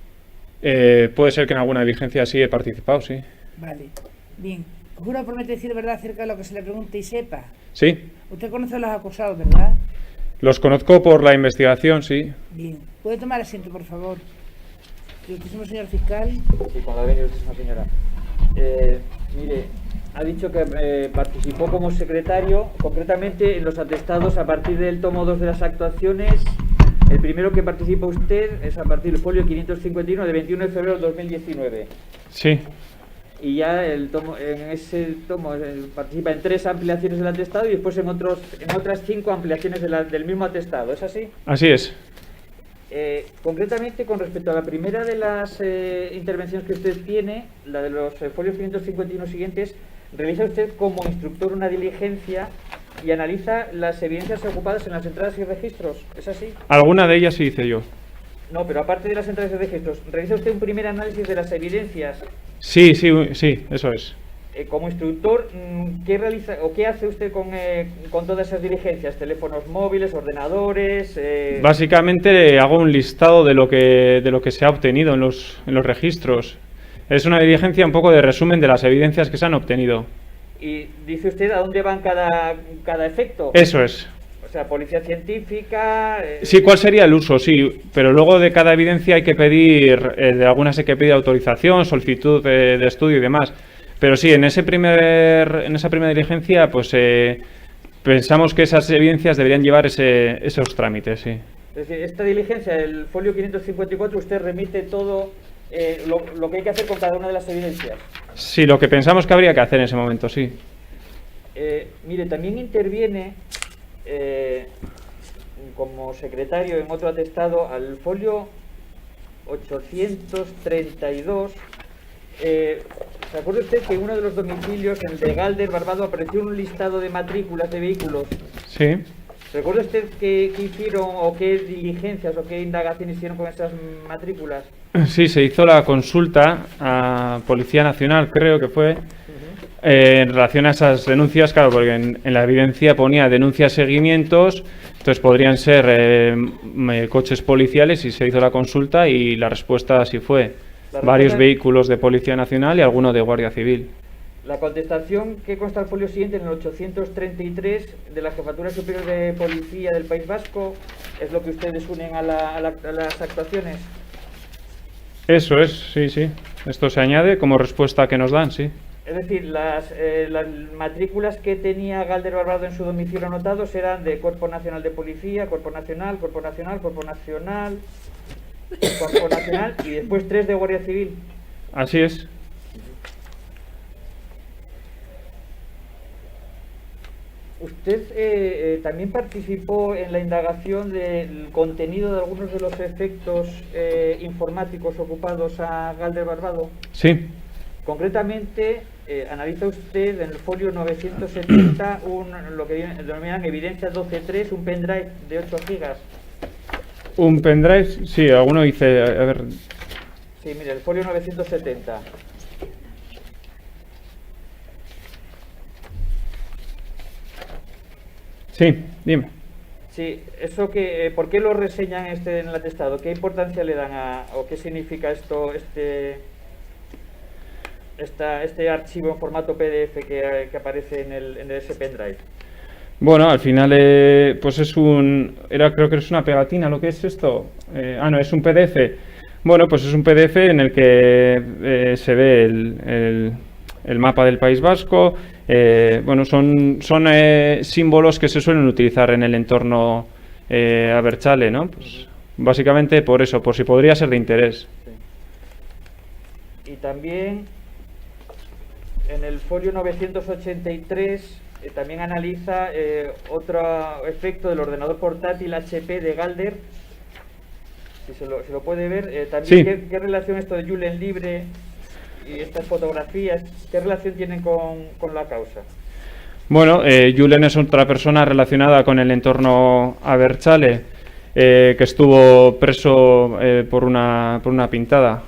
Puede ser que en alguna diligencia sí he participado, sí. Vale, bien. Juro promete decir verdad acerca de lo que se le pregunte y sepa. Sí, Usted conoce a los acusados, ¿verdad? los conozco por la investigación, sí. Bien. ¿Puede tomar asiento, por favor? Ilustrísimo señor fiscal. Sí, cuando ha venido usted, señora. Mire, ha dicho que participó como secretario, concretamente en los atestados a partir del tomo 2 de las actuaciones. El primero que participa usted es a partir del folio 551 de 21 de febrero de 2019. Sí, Y ya en ese tomo participa en 3 ampliaciones del atestado y después en otras 5 ampliaciones del mismo atestado. ¿Es así? así es. Concretamente, con respecto a la primera de las intervenciones que usted tiene, la de los folios 551 siguientes, realiza usted como instructor una diligencia y analiza las evidencias ocupadas en las entradas y registros. ¿Es así? Alguna de ellas sí hice yo. No, pero aparte de las entradas y registros, ¿realiza usted un primer análisis de las evidencias? Sí, eso es. Como instructor, ¿qué realiza o qué hace usted con todas esas diligencias? ¿Teléfonos móviles, ordenadores? Básicamente hago un listado de lo que se ha obtenido en los registros. Es una diligencia un poco de resumen de las evidencias que se han obtenido. ¿Y dice usted a dónde van cada efecto? Eso es. O sea, policía científica... Sí, ¿cuál sería el uso? Sí, pero luego de cada evidencia hay que pedir, de algunas hay que pedir autorización, solicitud de estudio y demás. Pero sí, en esa primera diligencia, pues pensamos que esas evidencias deberían llevar esos trámites, sí. Es decir, esta diligencia, el folio 554, usted remite todo lo que hay que hacer con cada una de las evidencias. Sí, lo que pensamos que habría que hacer en ese momento, sí. Mire, también interviene como secretario en otro atestado al folio 832. ¿Se acuerda usted que en uno de los domicilios, en el de Galder, Barbado, apareció un listado de matrículas de vehículos? Sí. ¿Recuerda usted qué hicieron o qué diligencias o qué indagaciones hicieron con esas matrículas? Sí, se hizo la consulta a Policía Nacional, creo que fue, En relación a esas denuncias, claro, porque en la evidencia ponía denuncias, seguimientos, entonces podrían ser coches policiales y se hizo la consulta y la respuesta así fue. Varios vehículos de Policía Nacional y alguno de Guardia Civil. La contestación que consta al folio siguiente, en el 833 de la Jefatura Superior de Policía del País Vasco, es lo que ustedes unen a las actuaciones. Eso es, sí, sí. Esto se añade como respuesta que nos dan, sí. Es decir, las matrículas que tenía Galder Barbado en su domicilio anotados eran de Cuerpo Nacional de Policía, Cuerpo Nacional, Cuerpo Nacional, Cuerpo Nacional, Cuerpo Nacional y después 3 de Guardia Civil. Así es. Usted también participó en la indagación del contenido de algunos de los efectos informáticos ocupados a Galder Barbado. Sí. Concretamente, analiza usted en el folio 970 lo que denominan evidencia 12.3, un pendrive de 8 gigas. Un pendrive, sí, alguno dice, a ver. Sí, mire, el folio 970. Sí, dime. Sí, eso que, ¿por qué lo reseñan en el atestado? ¿Qué importancia le dan o qué significa esto, este archivo en formato PDF que aparece en ese pendrive? Bueno, al final, pues es creo que es una pegatina, ¿lo que es esto? No, es un PDF. Bueno, pues es un PDF en el que se ve el mapa del País Vasco. Bueno, son símbolos que se suelen utilizar en el entorno Abertzale, ¿no? Pues básicamente por eso, por si podría ser de interés. Sí. Y también en el folio 983 también analiza otro efecto del ordenador portátil HP de Galder. Si se lo puede ver, también sí. ¿Qué relación esto de Julen Libre y estas fotografías, qué relación tienen con la causa? Bueno, Julen es otra persona relacionada con el entorno Abertzale, que estuvo preso por una pintada.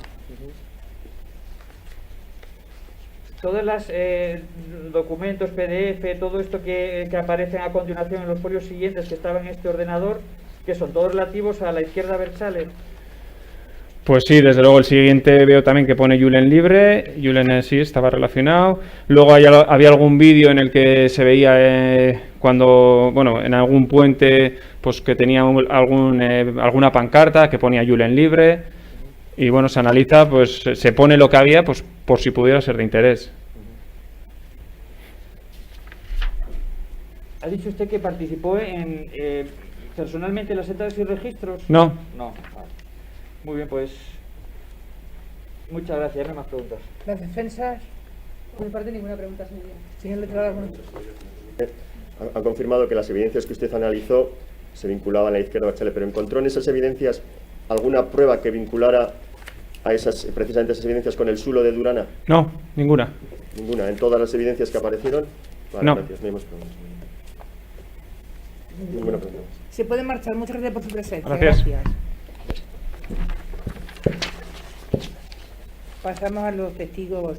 Todos los documentos, PDF, todo esto que aparecen a continuación en los folios siguientes que estaban en este ordenador, que son todos relativos a la izquierda Abertzale. Pues sí, desde luego el siguiente veo también que pone Julen Libre. Julen sí estaba relacionado. Luego había algún vídeo en el que se veía cuando, bueno, en algún puente, pues que tenía alguna pancarta que ponía Julen Libre. Y bueno, se analiza, pues se pone lo que había, pues por si pudiera ser de interés. ¿Ha dicho usted que participó personalmente en las entradas y registros? No. No. Vale. Muy bien, pues muchas gracias. No hay más preguntas. Las defensas. Por mi parte, ninguna pregunta, señoría. Señor letrado, alguna. Ha confirmado que las evidencias que usted analizó se vinculaban a la izquierda Abertzale, pero ¿encontró en esas evidencias alguna prueba que vinculara a precisamente esas evidencias con el sulo de Durana? No, ninguna. ¿Ninguna? ¿En todas las evidencias que aparecieron? Vale, no. Gracias, no hay más preguntas. Ninguna pregunta. Se puede marchar. Muchas gracias por su presencia. Gracias. Pasamos a los testigos